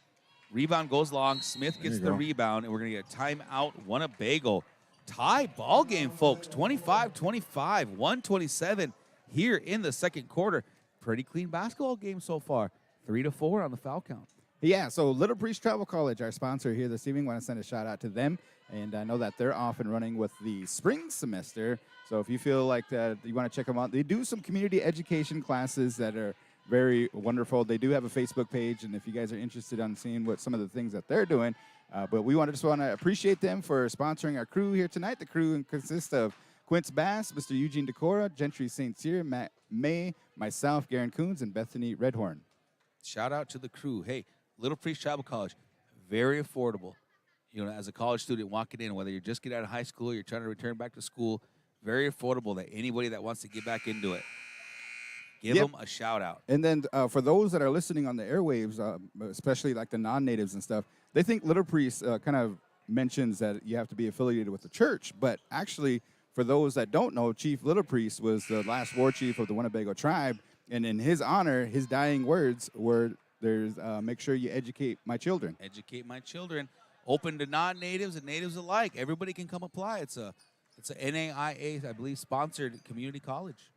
Rebound goes long. Smith gets the rebound, and we're going to get a timeout. Winnebago. Tie ball game, folks. 25-25, 127 here in the second quarter. Pretty clean basketball game so far. 3-4 on the foul count. Yeah, so Little Priest Travel College, our sponsor here this evening, want to send a shout out to them. And I know that they're off and running with the spring semester. So if you feel like that you want to check them out, they do some community education classes that are very wonderful. They do have a Facebook page, and if you guys are interested on seeing what some of the things that they're doing, but we just want to appreciate them for sponsoring our crew here tonight. The crew consists of Quince Bass, Mr. Eugene Decora, Gentry St. Cyr, Matt May, myself, Garen Coons, and Bethany Redhorn. Shout out to the crew. Hey, Little Priest Travel College, very affordable. You know, as a college student walking in, whether you're just getting out of high school, you're trying to return back to school, very affordable that anybody that wants to get back into it, give them a shout out. And then for those that are listening on the airwaves, especially like the non-natives and stuff, they think Little Priest kind of mentions that you have to be affiliated with the church. But actually, for those that don't know, Chief Little Priest was the last war chief of the Winnebago tribe. And in his honor, his dying words were, make sure you educate my children. Educate my children. Open to non-natives and natives alike. Everybody can come apply. It's a NAIA, I believe, sponsored community college.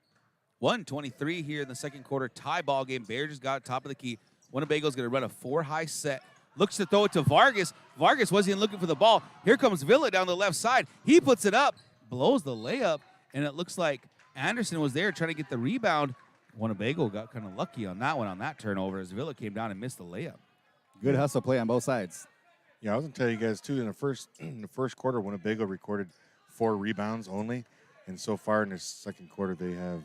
1:23 here in the second quarter. Tie ball game. Bears just got top of the key. Winnebago's going to run a 4-high set looks to throw it to Vargas. Vargas wasn't even looking for the ball. Here comes Villa down the left side. He puts it up, blows the layup, and it looks like Anderson was there trying to get the rebound. Winnebago got kind of lucky on that one, on that turnover, as Villa came down and missed the layup. Good hustle play on both sides. Yeah, I was gonna tell you guys too. In the first quarter, Winnebago recorded 4 rebounds only, and so far in the second quarter, they have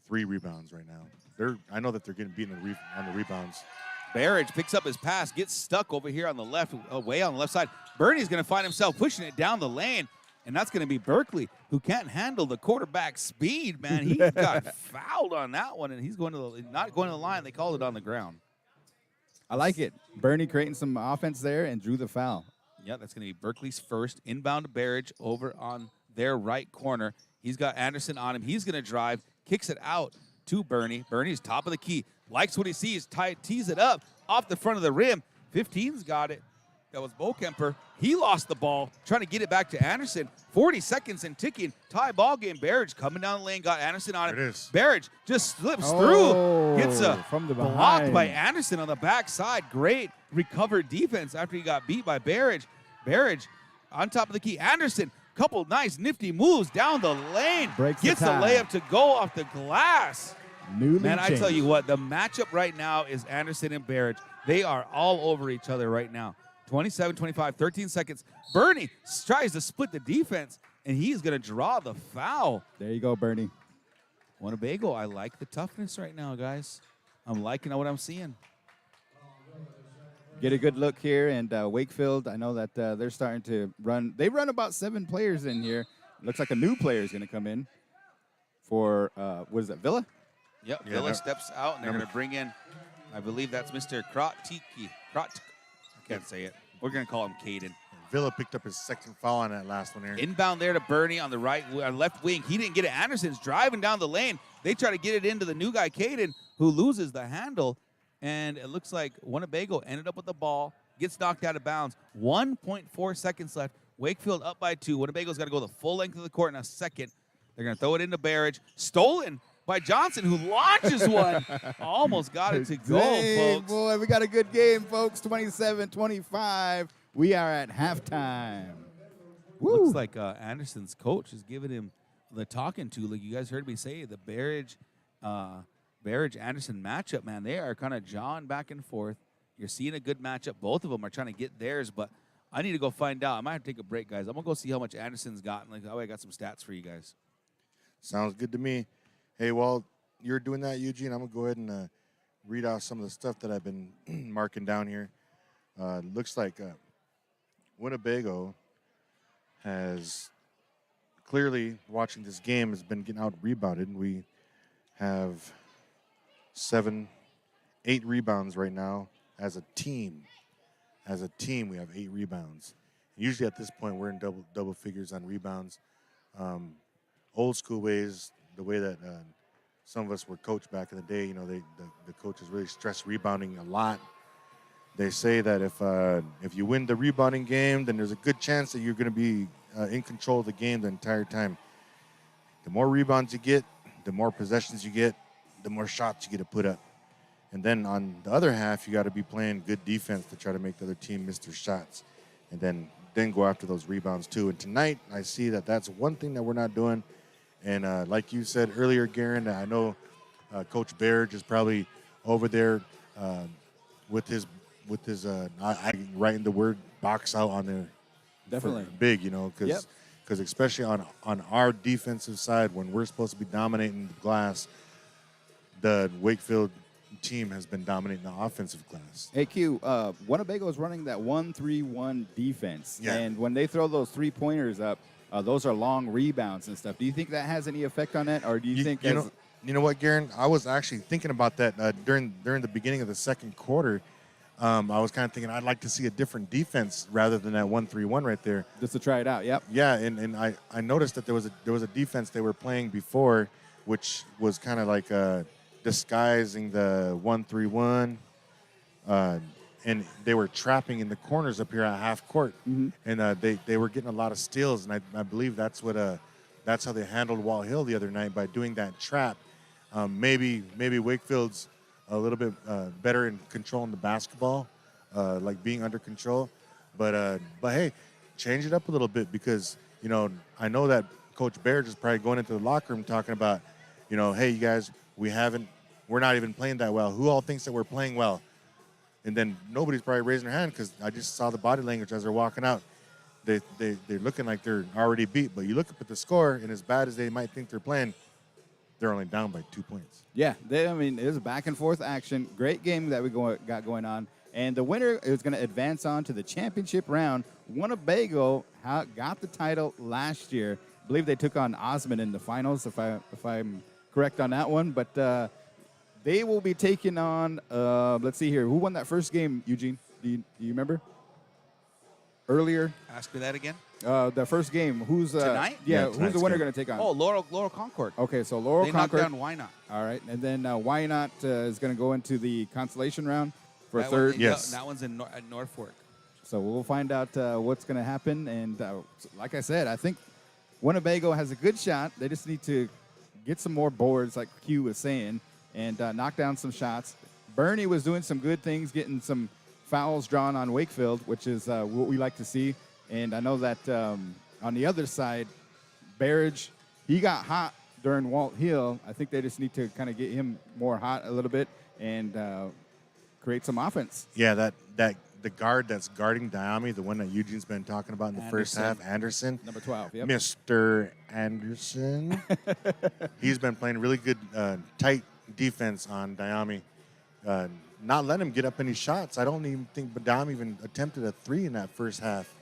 3 rebounds right now. I know that they're getting beaten on the rebounds. Barrage picks up his pass, gets stuck over here on the left, way on the left side. Bernie's going to find himself pushing it down the lane, and that's going to be Berkeley, who can't handle the quarterback speed, man. He got fouled on that one, and he's not going to the line. They called it on the ground. I like it. Bernie creating some offense there and drew the foul. Yeah, that's going to be Berkeley's first. Inbound to Barrage over on their right corner. He's got Anderson on him. He's going to drive, kicks it out to Bernie. Bernie's top of the key. Likes what he sees. Tees it up off the front of the rim. 15's got it. That was Bokemper. He lost the ball, trying to get it back to Anderson. 40 seconds and ticking. Tie ball game. Barrage coming down the lane. Got Anderson on it. There it is. Barrage just slips through. Gets a from the block behind by Anderson on the backside. Great recovered defense after he got beat by Barrage. Barrage on top of the key. Anderson, couple nice nifty moves down the lane. Gets the layup to go off the glass. Man, I tell you what, the matchup right now is Anderson and Barrage. They are all over each other right now. 27-25, 13 seconds. Bernie tries to split the defense, and he's going to draw the foul. There you go, Bernie. Winnebago, I like the toughness right now, guys. I'm liking what I'm seeing. Get a good look here, and Wakefield, I know that they're starting to run. They run about 7 players in here. Looks like a new player is going to come in for, what is that, Villa? Yep, yeah, Villa steps out, and they're going to bring in, I believe that's Mr. Krotiki. I can't say it. We're going to call him Caden. Villa picked up his second foul on that last one here. Inbound there to Bernie on the left wing. He didn't get it. Anderson's driving down the lane. They try to get it into the new guy, Caden, who loses the handle. And it looks like Winnebago ended up with the ball, gets knocked out of bounds. 1.4 seconds left. Wakefield up by 2. Winnebago's got to go the full length of the court in a second. They're going to throw it into Barrage. Stolen by Johnson, who launches one. Almost got it to go, folks. Boy, we got a good game, folks. 27-25. We are at halftime. Woo. Looks like Anderson's coach is giving him the talking to. Like you guys heard me say, the Barrage-Anderson matchup, man, they are kind of jawing back and forth. You're seeing a good matchup. Both of them are trying to get theirs, but I need to go find out. I might have to take a break, guys. I'm going to go see how much Anderson's got. And I got some stats for you guys. Sounds good to me. Hey, while you're doing that, Eugene, I'm going to go ahead and read off some of the stuff that I've been marking down here. Looks like Winnebago has clearly, watching this game, has been getting out-rebounded. We have 8 rebounds right now as a team. As a team, we have 8 rebounds. Usually at this point, we're in double figures on rebounds. Old school ways, the way that some of us were coached back in the day, the coaches really stress rebounding a lot. They say that if you win the rebounding game, then there's a good chance that you're going to be in control of the game the entire time. The more rebounds you get, the more possessions you get, the more shots you get to put up. And then on the other half, you got to be playing good defense to try to make the other team miss their shots, and then go after those rebounds too. And tonight, I see that that's one thing that we're not doing. And like you said earlier, Garen, I know Coach Barrage is probably over there with his writing the word box out on there. Definitely big, because especially on our defensive side, when we're supposed to be dominating the glass, the Wakefield team has been dominating the offensive glass. Hey, Q, Winnebago is running that 1-3-1 defense. Yeah. And when they throw those 3-pointers up, those are long rebounds and stuff. Do you think that has any effect on that, or do you think? You know what, Garen? I was actually thinking about that during the beginning of the second quarter. I was kind of thinking I'd like to see a different defense rather than that 1-3-1 right there. Just to try it out. Yep. Yeah, and I noticed that there was a defense they were playing before, which was kind of like disguising the 1-3-1. And they were trapping in the corners up here at half court, and they were getting a lot of steals, and I believe that's how they handled Wall Hill the other night, by doing that trap. Maybe Wakefield's a little bit better in controlling the basketball, like being under control. But hey, change it up a little bit because, I know that Coach Baird is probably going into the locker room talking about, hey, you guys, we're not even playing that well. Who all thinks that we're playing well? And then nobody's probably raising their hand because I just saw the body language as they're walking out. They're looking like they're already beat. But you look up at the score, and as bad as they might think they're playing, they're only down by 2 points. Yeah, it was a back-and-forth action. Great game that we got going on. And the winner is going to advance on to the championship round. Winnebago got the title last year. I believe they took on Osmond in the finals, if I'm correct on that one. But they will be taking on, let's see here. Who won that first game, Eugene? Do you remember? Earlier? Ask me that again. The first game. Who's Tonight? Yeah, who's the winner game. going to take on? Oh, Laurel Concord. Okay, so Laurel They Concord. knocked down Why Not? All right, and then Why Not is going to go into the consolation round for That third. One, Yes. That one's at Norfolk. So we'll find out what's going to happen. And like I said, I think Winnebago has a good shot. They just need to get some more boards, like Q was saying, and knock down some shots. Bernie was doing some good things, getting some fouls drawn on Wakefield, which is what we like to see. And I know that on the other side, Barrage, he got hot during Walt Hill. I think they just need to kind of get him more hot a little bit and create some offense. Yeah, the guard that's guarding Diami, the one that Eugene's been talking about in the first half, Anderson. Number 12, yep. Mr. Anderson. He's been playing really good, tight defense on Diami. Not letting him get up any shots. I don't even think Diami even attempted a 3 in that first half.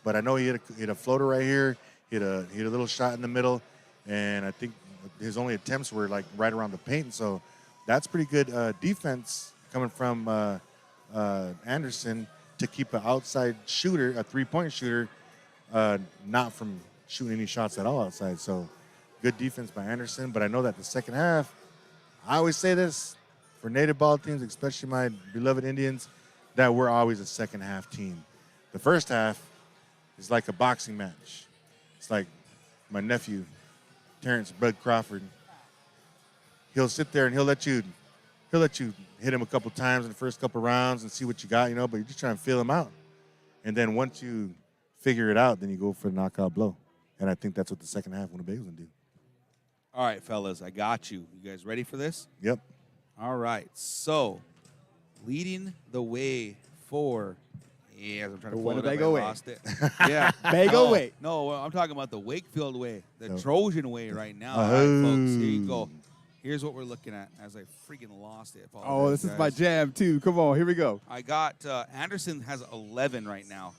But I know he hit a floater right here, hit a little shot in the middle, and I think his only attempts were like right around the paint. So that's pretty good defense coming from Anderson to keep an outside shooter, a 3-point shooter, not from shooting any shots at all outside. So good defense by Anderson. But I know that the second half, I always say this for native ball teams, especially my beloved Indians, that we're always a second half team. The first half is like a boxing match. It's like my nephew, Terrence Bud Crawford. He'll sit there and he'll let you hit him a couple times in the first couple rounds and see what you got, but you're just trying to feel him out. And then once you figure it out, then you go for the knockout blow. And I think that's what the second half Winnebago's going to do. All right, fellas, I got you. You guys ready for this? Yep. All right. So, leading the way for I'm trying to pull it up. Winnebago I way. lost it. Yeah. Bago way. No, I'm talking about the Wakefield way, the No. Trojan way right now. All right, folks, here you go. Here's what we're looking at as I freaking lost it. Oh, this is my Guys. jam, too. Come on, here we go. I got Anderson has 11 right now.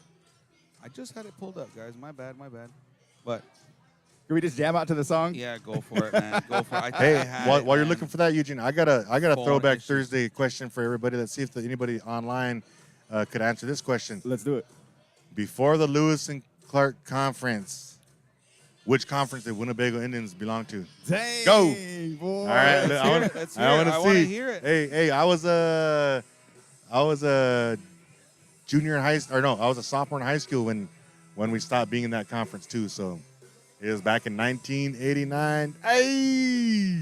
I just had it pulled up, guys. My bad. But, Can we just jam out to the song? yeah, go for it, man. Go for it. I think Hey, I had while it, you're man. looking for that, Eugene, I got a Phone throwback issues. Thursday question for everybody. Let's see if anybody online could answer this question. Let's do it. Before the Lewis and Clark Conference, which conference did Winnebago Indians belong to? Dang, Go. boy. All right, Let's I hear wanna- it. Let's I hear it. wanna I wanna see. hear it. Hey, I was a junior in high school, or no, I was a sophomore in high school when we stopped being in that conference too. So it was back in 1989. Hey,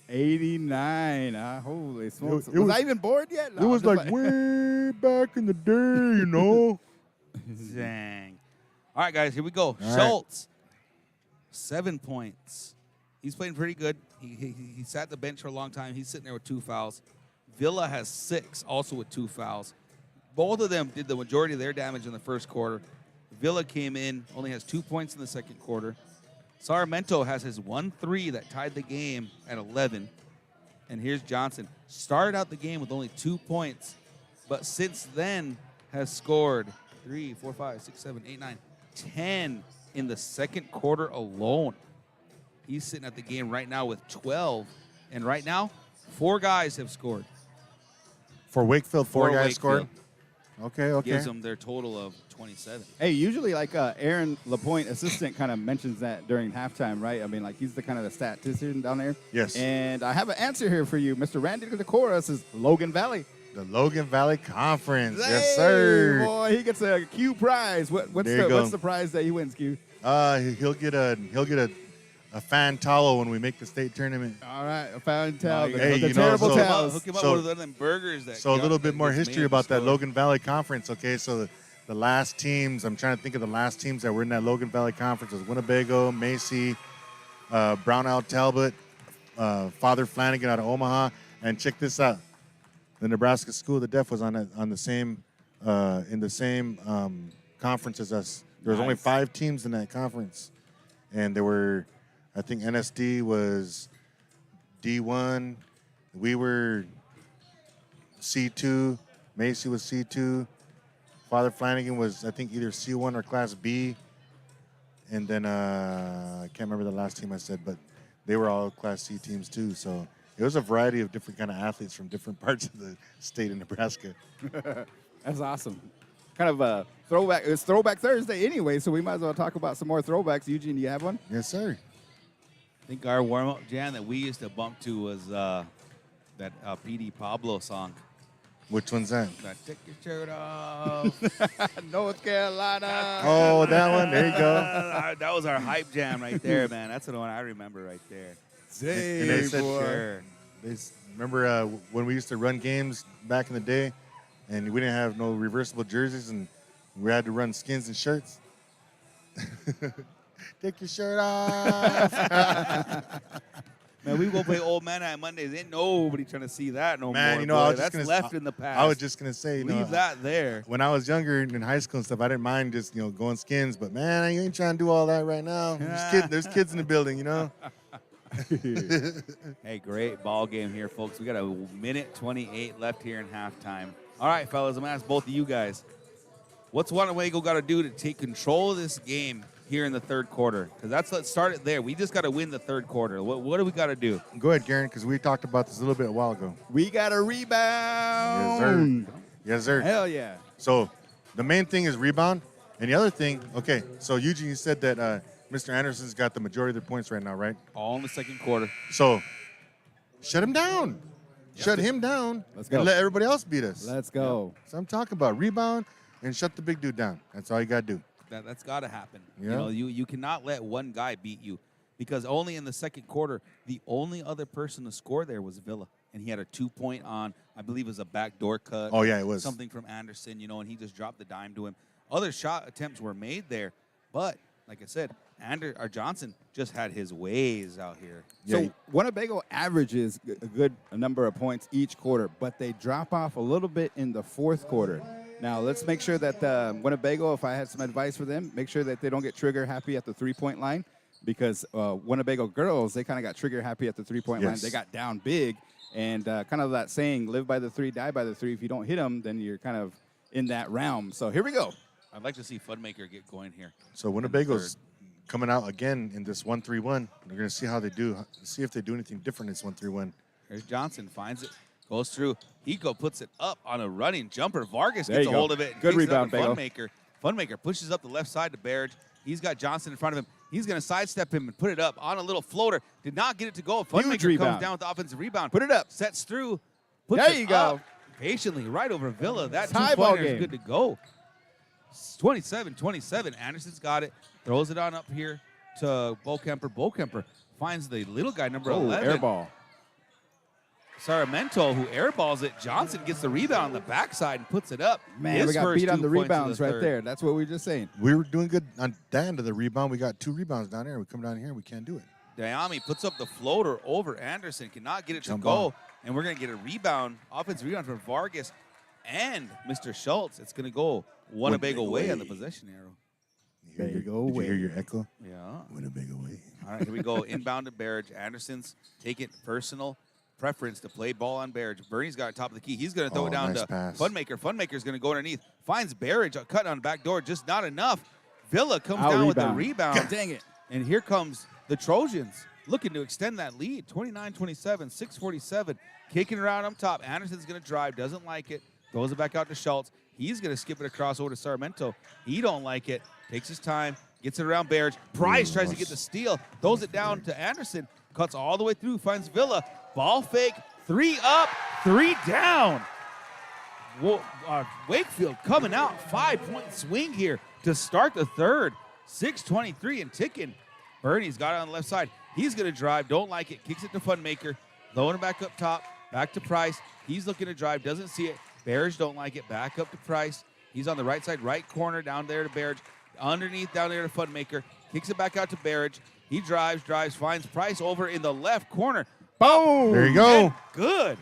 89. Holy smokes. It was was- I even bored yet? it was like way back in the day, Dang. All right, guys, here we go. right. Schultz, 7 points. He's playing pretty good. He sat the bench for a long time. He's sitting there with 2 fouls. Villa has 6, also with 2 fouls. Both of them did the majority of their damage in the first quarter. Villa came in, only has 2 points in the second quarter. Sarmiento has his 1-3 that tied the game at 11. And here's Johnson. Started out the game with only 2 points, but since then has scored 3, 4, 5, 6, 7, 8, 9, 10 in the second quarter alone. He's sitting at the game right now with 12. And right now, 4 guys have scored. For Wakefield, 4 For guys scored. Wakefield. Okay. Gives them their total of 27. Hey, usually like Aaron LaPointe, assistant, kind of mentions that during halftime, right? I mean, like he's the kind of the statistician down there. Yes. And I have an answer here for you. Mr. Randy Decora says Logan Valley. The Logan Valley Conference. Yes, Hey, sir. Boy, he gets a Q prize. What's There you go. the prize that he wins, Q? He'll get a a fan towel when we make the state tournament. All right, a found towel. Hey, the you know, terrible so- towels. Hook him up So- with one of them burgers. So a little bit more gets made history at the about that store. Logan Valley Conference. Okay, so the last teams, I'm trying to think of the last teams that were in that Logan Valley Conference. It was Winnebago, Macy, Brownell Talbot, Father Flanagan out of Omaha, and check this out. The Nebraska School of the Deaf was on the same in the same conference as us. There was only Nice. 5 teams in that conference, and there were, I think NSD was D1, we were C2, Macy was C2, Father Flanagan was, I think, either C1 or Class B, and then I can't remember the last team I said, but they were all Class C teams too. So it was a variety of different kind of athletes from different parts of the state of Nebraska. That's awesome. Kind of a throwback. It's Throwback Thursday anyway, so we might as well talk about some more throwbacks. Eugene, do you have one? Yes, sir. I think our warm-up jam that we used to bump to was that PD Pablo song. Which one's that? That take your shirt off. North Carolina. Oh, that one. There you go. That was our hype jam right there, man. That's the one I remember right there. And they said, boy. Sure. Remember when we used to run games back in the day, and we didn't have no reversible jerseys, and we had to run skins and shirts? Take your shirt off. Man, we go play Old Man Eye Mondays. Ain't nobody trying to see that no Man, more. you know, boy. I was just That's gonna- left in the past. I was just gonna say, you leave know, that there. when I was younger in high school and stuff, I didn't mind just going skins. But man, I ain't trying to do all that right now. There's kids in the building, you know. Hey, great ball game here, folks. We got a minute 28 left here in halftime. All right, fellas, I'm gonna ask both of you guys, what's Winnebago got to do to take control of this game here in the third quarter? Because let's start it there. We just got to win the third quarter. What do we got to do? Go ahead, Garen, because we talked about this a little bit a while ago. We got a rebound. Yes, sir. Hell yeah. So the main thing is rebound, and the other thing, okay. So Eugene, you said that Mr. Anderson's got the majority of their points right now, right? All in the second quarter. So shut him down. Shut him down. Let's go. And let everybody else beat us. Let's go. So I'm talking about rebound and shut the big dude down. That's all you got to do. That's got to happen. Yeah. You know, you cannot let one guy beat you, because only in the second quarter, the only other person to score there was Villa, and he had a 2-point on, I believe it was a backdoor cut. Oh, yeah, it was. Something from Anderson, and he just dropped the dime to him. Other shot attempts were made there, but like I said, Johnson just had his ways out here. Yeah, So Winnebago averages a good number of points each quarter, but they drop off a little bit in the fourth quarter. Now, let's make sure that Winnebago, if I had some advice for them, make sure that they don't get trigger happy at the three-point line, because Winnebago girls, they kind of got trigger happy at the three-point line. Yes. They got down big, and kind of that saying, live by the three, die by the three. If you don't hit them, then you're kind of in that realm. So here we go. I'd like to see Funmaker get going here. So Winnebago's coming out again in this 1-3-1. We're going to see how they do, see if they do anything different in this 1-3-1. Here's Johnson, finds it, goes through. Hiko puts it up on a running jumper. Vargas There gets you a go. hold of it. And Good kicks it up rebound, to Bago. Funmaker pushes up the left side to Barrage. He's got Johnson in front of him. He's going to sidestep him and put it up on a little floater. Did not get it to go. Funmaker rebound. comes down with the offensive rebound. Put it up. Sets through. Puts There it you go. up patiently right over Villa. That Tie ball two-pointer is game. good to go. 27-27. Anderson's got it. Throws it on up here to Bokemper. Bokemper finds the little guy, number 11. Air ball. Sarmiento, who airballs it. Johnson gets the rebound on the backside and puts it up. Man, His we got first beat on 2 the points of rebounds right third. there. That's what we were just saying. We were doing good on that end of the rebound. We got 2 rebounds down there. We come down here and we can't do it. Diami puts up the floater over Anderson. Cannot get it Jump to go. on. And we're going to get a rebound, offensive rebound from Vargas and Mr. Schultz. It's going to go Winnebago way on the possession arrow. Hear There you your- go, Did you hear Wade. your echo? Yeah. Winnebago way. All right, here we go. Inbound to Barrage. Anderson's taking personal preference to play ball on Barrage. Bernie's got it top of the key. He's going to throw Oh, it down nice to pass. Funmaker. Funmaker's going to go underneath. Finds Barrage, a cut on the back door, just not enough. Villa comes Out down with the rebound. rebound. God dang it. And here comes the Trojans looking to extend that lead. 29-27, 6:47. Kicking around up top. Anderson's going to drive, doesn't like it. Throws it back out to Schultz. He's going to skip it across over to Sarmiento. He don't like it. Takes his time. Gets it around Barrage. Price tries to get the steal. Throws it down to Anderson. Cuts all the way through. Finds Villa. Ball fake. 3 up, 3 down. Wakefield coming out. 5-point swing here to start the third. 6:23 and ticking. Bernie's got it on the left side. He's going to drive. Don't like it. Kicks it to Funmaker. Throwing it back up top. Back to Price. He's looking to drive. Doesn't see it. Barrage don't like it. Back up to Price. He's on the right side, right corner, down there to Barrage. Underneath, down there to Funmaker. Kicks it back out to Barrage. He drives, finds Price over in the left corner. Boom! There you go. And good.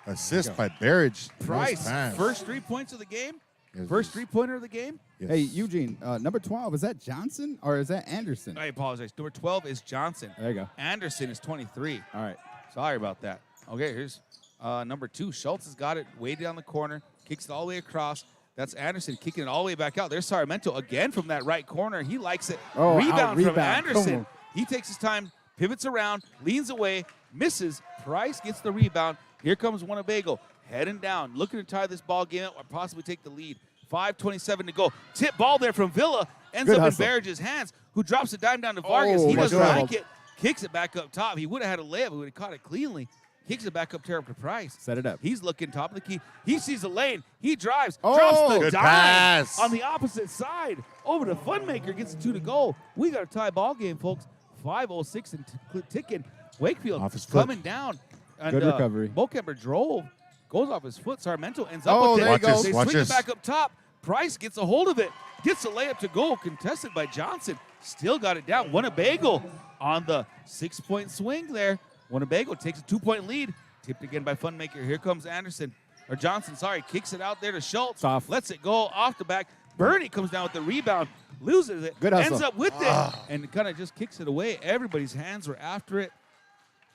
Assist by Barrage. Price, Nice pass. first 3 points of the game. Yes, First yes. 3-pointer of the game. Yes. Hey, Eugene, number 12, is that Johnson or is that Anderson? I apologize. Number 12 is Johnson. There you go. Anderson is 23. All right. Sorry about that. Okay, here's number 2. Schultz has got it way down the corner. Kicks it all the way across. That's Anderson kicking it all the way back out. There's Sarmiento again from that right corner. He likes it. Oh, Rebound from Come Anderson. on. He takes his time, pivots around, leans away, misses. Price gets the rebound. Here comes Winnebago, heading down, looking to tie this ball game up or possibly take the lead. 5:27 to go. Tip ball there from Villa. Ends Good up hustle. in Barrage's hands, who drops a dime down to Vargas. Oh, He my doesn't God. like it. Kicks it back up top. He would have had a layup. He would have caught it cleanly. Kicks it back up to Price. Set it up. He's looking top of the key. He sees the lane. He drives. Oh, drops the good dime pass. on the opposite side. Over to Funmaker. Gets the 2 to go. We got a tie ball game, folks. 5:06 and ticking. Wakefield Off his foot. coming down. And, Good recovery. Bokemper drove. Goes off his foot. Sarmiento ends up Oh, with there it. you go. They Watch swing this. it back up top. Price gets a hold of it. Gets a layup to go. Contested by Johnson. Still got it down. Winnebago on the 6-point swing there. Winnebago takes a 2-point lead. Tipped again by Funmaker. Here comes Anderson. Or Johnson, sorry. Kicks it out there to Schultz. Soft. Lets it go off the back. Bernie comes down with the rebound. Loses it. Good hustle. Ends up with it. And kind of just kicks it away. Everybody's hands were after it.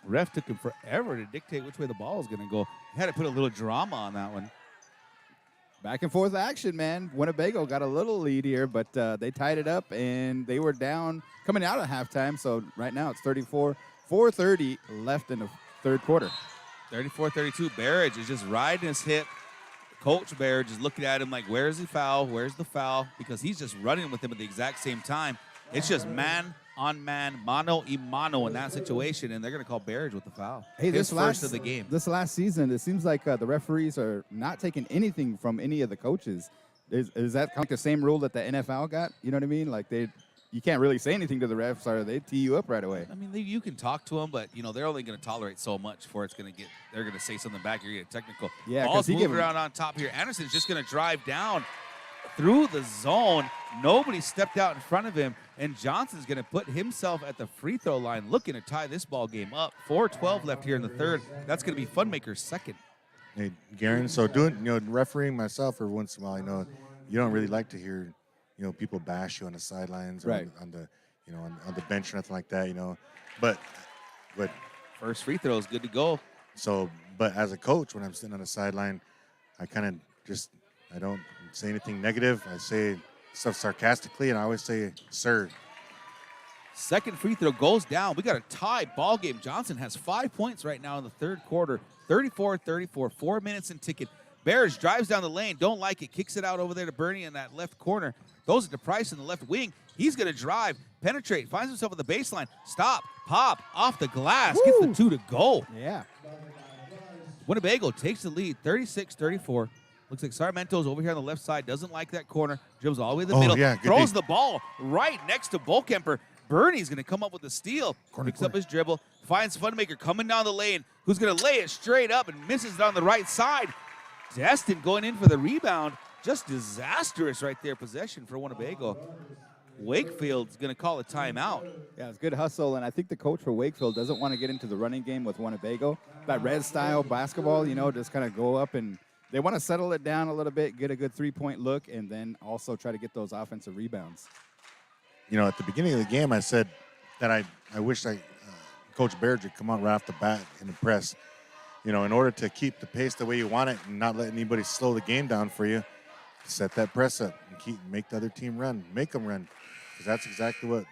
Ref took him forever to dictate which way the ball is going to go. Had to put a little drama on that one. Back and forth action, man. Winnebago got a little lead here, but they tied it up, and they were down coming out of halftime. So right now it's 34, 4:30 left in the third quarter. 34-32. Barrage is just riding his hip. Coach Barrage is looking at him like, where's the foul? Where's the foul? Because he's just running with him at the exact same time. It's just man on man, mano y mano in that situation, and they're going to call Barrage with the foul. Hey, His this last first of the game. This last season, it seems like the referees are not taking anything from any of the coaches. Is that kind of the same rule that the NFL got? You know what I mean? Like you can't really say anything to the refs, or they tee you up right away. I mean, you can talk to them, but they're only going to tolerate so much before it's going to get. They're going to say something back. You're going to get technical. Yeah, 'cause Ball's he moving gave him- around on top here. Anderson's just going to drive down through the zone. Nobody stepped out in front of him, and Johnson's going to put himself at the free throw line, looking to tie this ball game up. 4:12 left here in the third. That's going to be Funmaker's second. Hey, Garen, so doing, refereeing myself every once in a while, you don't really like to hear, people bash you on the sidelines or Right. on the, on the bench or nothing like that, But First free throw is good to go. so, but as a coach, when I'm sitting on the sideline, I kind of I don't say anything negative. I say stuff sarcastically, and I always say, sir. Second free throw goes down. We got a tie ball game. Johnson has 5 points right now in the third quarter. 34-34, 4 minutes and ticking. Barrage drives down the lane. Don't like it. Kicks it out over there to Bernie in that left corner. Goes to Price in the left wing. He's going to drive, penetrate, finds himself at the baseline. Stop, pop, off the glass. Gets the 2 to go. Yeah. Winnebago takes the lead, 36-34. Looks like Sarmiento's over here on the left side. Doesn't like that corner. Dribbles all the way to the Oh, middle. yeah, good Throws D. the ball right next to Bokemper. Bernie's going to come up with the steal. Picks up his dribble. Finds Funmaker coming down the lane. Who's going to lay it straight up and misses it on the right side. Destin going in for the rebound. Just disastrous right there. Possession for Winnebago. Wakefield's going to call a timeout. Yeah, it's good hustle, and I think the coach for Wakefield doesn't want to get into the running game with Winnebago. That red style basketball, just kind of go up, and they want to settle it down a little bit, get a good three-point look, and then also try to get those offensive rebounds. At the beginning of the game, I said that I wish Coach Barrage would come out right off the bat in the press. In order to keep the pace the way you want it and not let anybody slow the game down for you, set that press up and make the other team run, make them run, because that's exactly what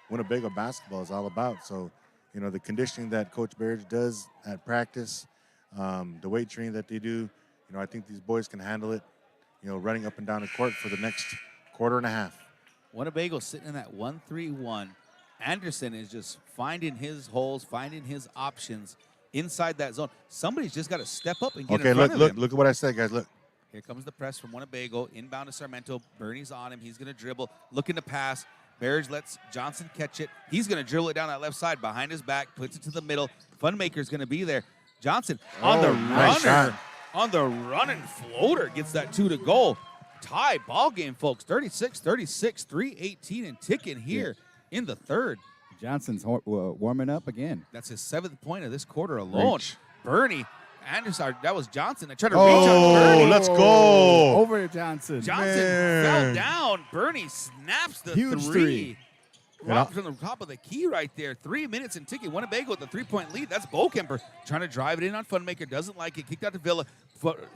Winnebago basketball is all about. So, the conditioning that Coach Barrage does at practice, the weight training that they do, I think these boys can handle it, running up and down the court for the next quarter and a half. Winnebago sitting in that 1-3-1. Anderson is just finding his holes, finding his options inside that zone. Somebody's just got to step up and get in front of him. Look at what I said, guys. Look. Here comes the press from Winnebago. Inbound to Sarmiento. Bernie's on him. He's going to dribble. Looking to pass. Barrage lets Johnson catch it. He's going to dribble it down that left side behind his back, puts it to the middle. Funmaker's going to be there. Johnson on the nice runner, shot. on the running floater, gets that 2 to go. Tie ball game, folks. 36-36, 3:18 and ticking here in the third. Johnson's warming up again. That's his 7th point of this quarter alone. Reach. Bernie Anderson, that was Johnson. They tried to reach on Bernie. Oh, let's go. Over Johnson. Johnson Man. fell down. Bernie snaps the Huge three. Right from the top of the key right there. 3 minutes and ticking. Winnebago with the 3-point lead. That's Bokemper trying to drive it in on Funmaker. Doesn't like it. Kicked out to Villa.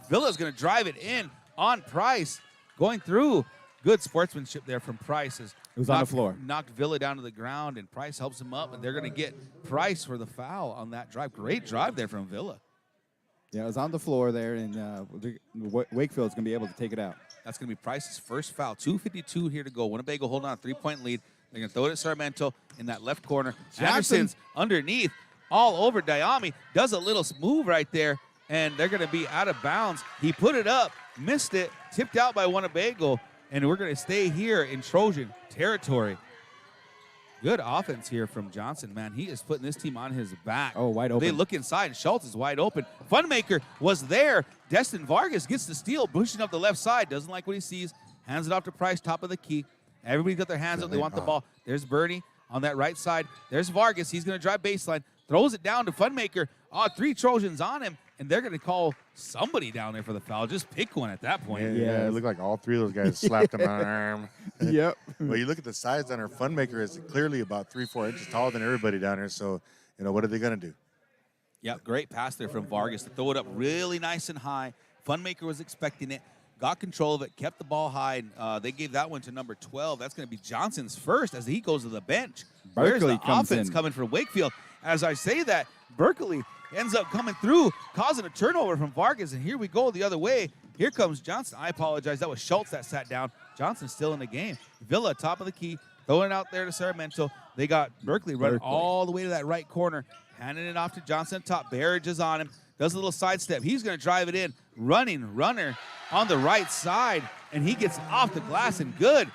Villa's going to drive it in on Price. Going through. Good sportsmanship there from Price. It was on the floor. Knocked Villa down to the ground, and Price helps him up, and they're going to get Price for the foul on that drive. Great drive there from Villa. Yeah, it was on the floor there, and Wakefield's going to be able to take it out. That's going to be Price's first foul. 2:52 here to go. Winnebago holding on a 3-point lead. They're going to throw it at Sarmiento in that left corner. Johnson. Anderson's underneath, all over Diami. Does a little move right there, and they're going to be out of bounds. He put it up, missed it, tipped out by Winnebago, and we're going to stay here in Trojan territory. Good offense here from Johnson, man. He is putting this team on his back. Oh, wide open. They look inside, and Schultz is wide open. Funmaker was there. Destin Vargas gets the steal, pushing up the left side. Doesn't like what he sees. Hands it off to Price, top of the key. Everybody's got their hands up. They want the ball. There's Bernie on that right side. There's Vargas. He's going to drive baseline. Throws it down to Funmaker. 3 Trojans on him, and they're going to call somebody down there for the foul. Just pick one at that point. Yeah, it looked like all 3 of those guys slapped him on the arm. Yep. Well, you look at the size down there. Funmaker is clearly about 3-4 inches taller than everybody down there. So, what are they going to do? Yeah, great pass there from Vargas to throw it up really nice and high. Funmaker was expecting it, got control of it, kept the ball high. And, they gave that one to number 12. That's going to be Johnson's first as he goes to the bench. Where's Berkeley the comes offense in. coming from Wakefield? As I say that, Berkeley ends up coming through, causing a turnover from Vargas. And here we go the other way. Here comes Johnson. I apologize. That was Schultz that sat down. Johnson's still in the game. Villa, top of the key, throwing it out there to Sarmiento. They got Berkeley running all the way to that right corner, handing it off to Johnson top. Barrage is on him. Does a little sidestep. He's going to drive it in. Running runner on the right side, and he gets off the glass and good.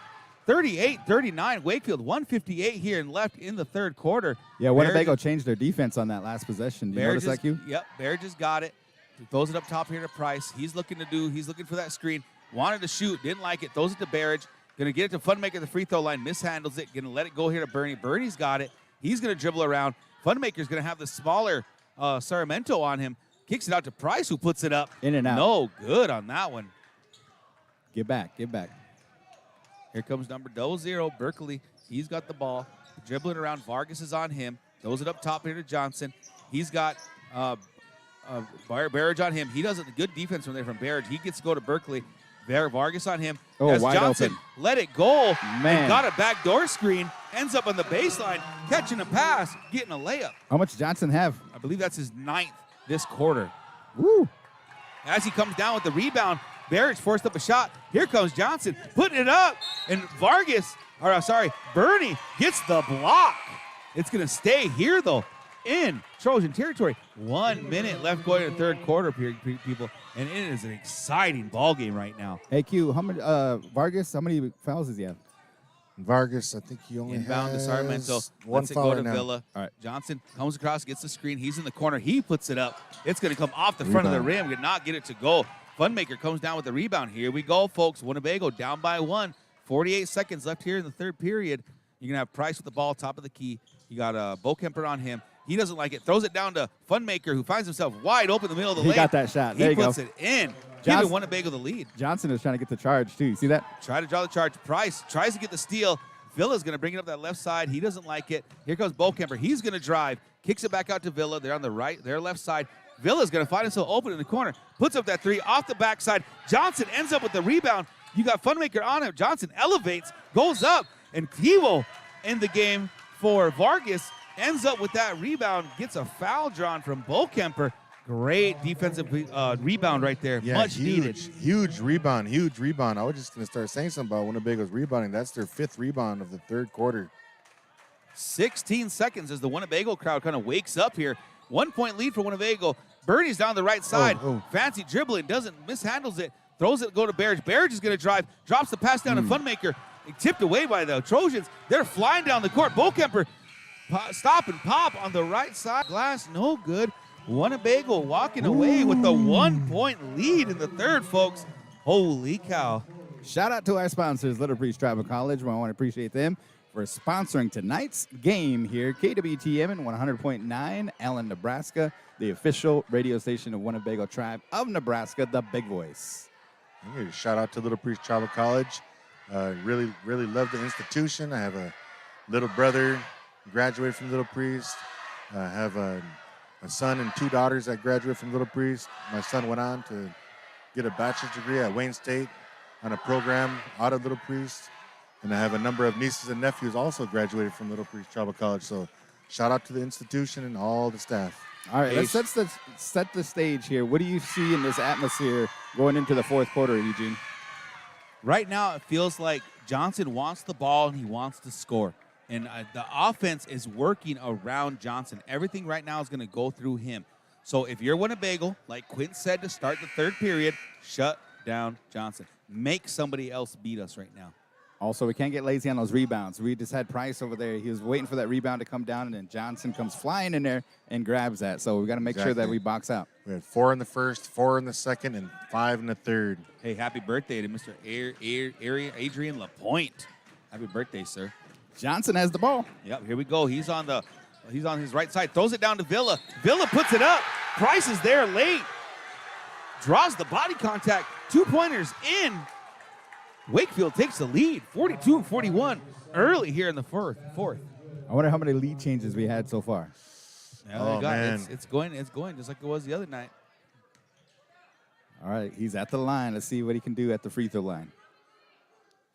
38-39, Wakefield, 158 here and left in the third quarter. Yeah, Winnebago changed their defense on that last possession. Did you notice that, Q? Yep, Barrage has got it. He throws it up top here to Price. He's looking for that screen. Wanted to shoot, didn't like it. Throws it to Barrage. Going to get it to Funmaker, the free throw line. Mishandles it. Going to let it go here to Bernie. Bernie's got it. He's going to dribble around. Funmaker's going to have the smaller Sarmiento on him. Kicks it out to Price, who puts it up. In and out. No good on that one. Get back. Here comes number 00, Berkeley. He's got the ball. Dribbling around. Vargas is on him. Throws it up top here to Johnson. He's got Barrage on him. He does a good defense from there from Barrage. He gets to go to Berkeley. Vargas on him. Oh, as wide Johnson open. let it go. Man. Got a backdoor screen. Ends up on the baseline. Catching a pass. Getting a layup. How much Johnson have? I believe that's his 9th this quarter. Woo. As he comes down with the rebound, Barrage forced up a shot. Here comes Johnson, putting it up, and Bernie gets the block. It's going to stay here, though, in Trojan territory. 1 minute left going in the third quarter, people, and it is an exciting ball game right now. Hey, Q, how many Vargas, how many fouls does he have? Vargas, I think he only Inbound to has Sarmiento. one Lets it foul go right to now. Villa. All right. Johnson comes across, gets the screen. He's in the corner. He puts it up. It's going to come off the front of the rim. Could not get it to go. Funmaker comes down with the rebound. Here we go, folks. Winnebago down by 1. 48 seconds left here in the third period. You're going to have Price with the ball, top of the key. You got Bokemper on him. He doesn't like it. Throws it down to Funmaker, who finds himself wide open in the middle of the lane. He got that shot. There he you go. puts it in. Giving Winnebago the lead. Johnson is trying to get the charge, too. You see that? Try to draw the charge. Price tries to get the steal. Villa's going to bring it up that left side. He doesn't like it. Here comes Bokemper. He's going to drive. Kicks it back out to Villa. They're on the right, their left side. Villa's going to find himself open in the corner. Puts up that 3 off the backside. Johnson ends up with the rebound. You got Funmaker on him. Johnson elevates, goes up, and he will end the game for Vargas. Ends up with that rebound. Gets a foul drawn from Bokemper. Great defensive rebound right there. Yeah, Much needed. Huge rebound. I was just going to start saying something about Winnebago's rebounding. That's their 5th rebound of the third quarter. 16 seconds as the Winnebago crowd kind of wakes up here. 1 point lead for Winnebago. Bernie's down the right side. Fancy dribbling, mishandles it. Throws it, go to Barrage. Barrage is going to drive, drops the pass down to Funmaker. tipped away by the Trojans. They're flying down the court. Bokemper stop and pop on the right side. Glass, no good. Winnebago walking away with the 1-point lead in the third, folks. Holy cow. Shout out to our sponsors, Little Breeze Tribal College. I want to appreciate them for sponsoring tonight's game here. KWTM in 100.9, Allen, Nebraska, the official radio station of Winnebago Tribe of Nebraska, the Big Voice. Shout out to Little Priest Tribal College. Really love the institution. I have a little brother graduated from Little Priest. I have a son and 2 daughters that graduated from Little Priest. My son went on to get a bachelor's degree at Wayne State on a program out of Little Priest. And I have a number of nieces and nephews also graduated from Little Priest Tribal College. So shout out to the institution and all the staff. All right, let's set the stage here. What do you see in this atmosphere going into the fourth quarter, Eugene? Right now, it feels like Johnson wants the ball and he wants to score. And the offense is working around Johnson. Everything right now is going to go through him. So if you're Winnebago, like Quint said to start the third period, shut down Johnson. Make somebody else beat us right now. Also, we can't get lazy on those rebounds. We just had Price over there. He was waiting for that rebound to come down, and then Johnson comes flying in there and grabs that. So we got to make sure that we box out. We had 4 in the first, 4 in the second, and 5 in the third. Hey, happy birthday to Mr. Adrian Lapointe. Happy birthday, sir. Johnson has the ball. Yep, here we go. He's on his right side. Throws it down to Villa. Villa puts it up. Price is there late. Draws the body contact. 2-pointers in. Wakefield takes the lead, 42-41, early here in the fourth. I wonder how many lead changes we had so far. Yeah, man. It's going just like it was the other night. All right, he's at the line. Let's see what he can do at the free throw line.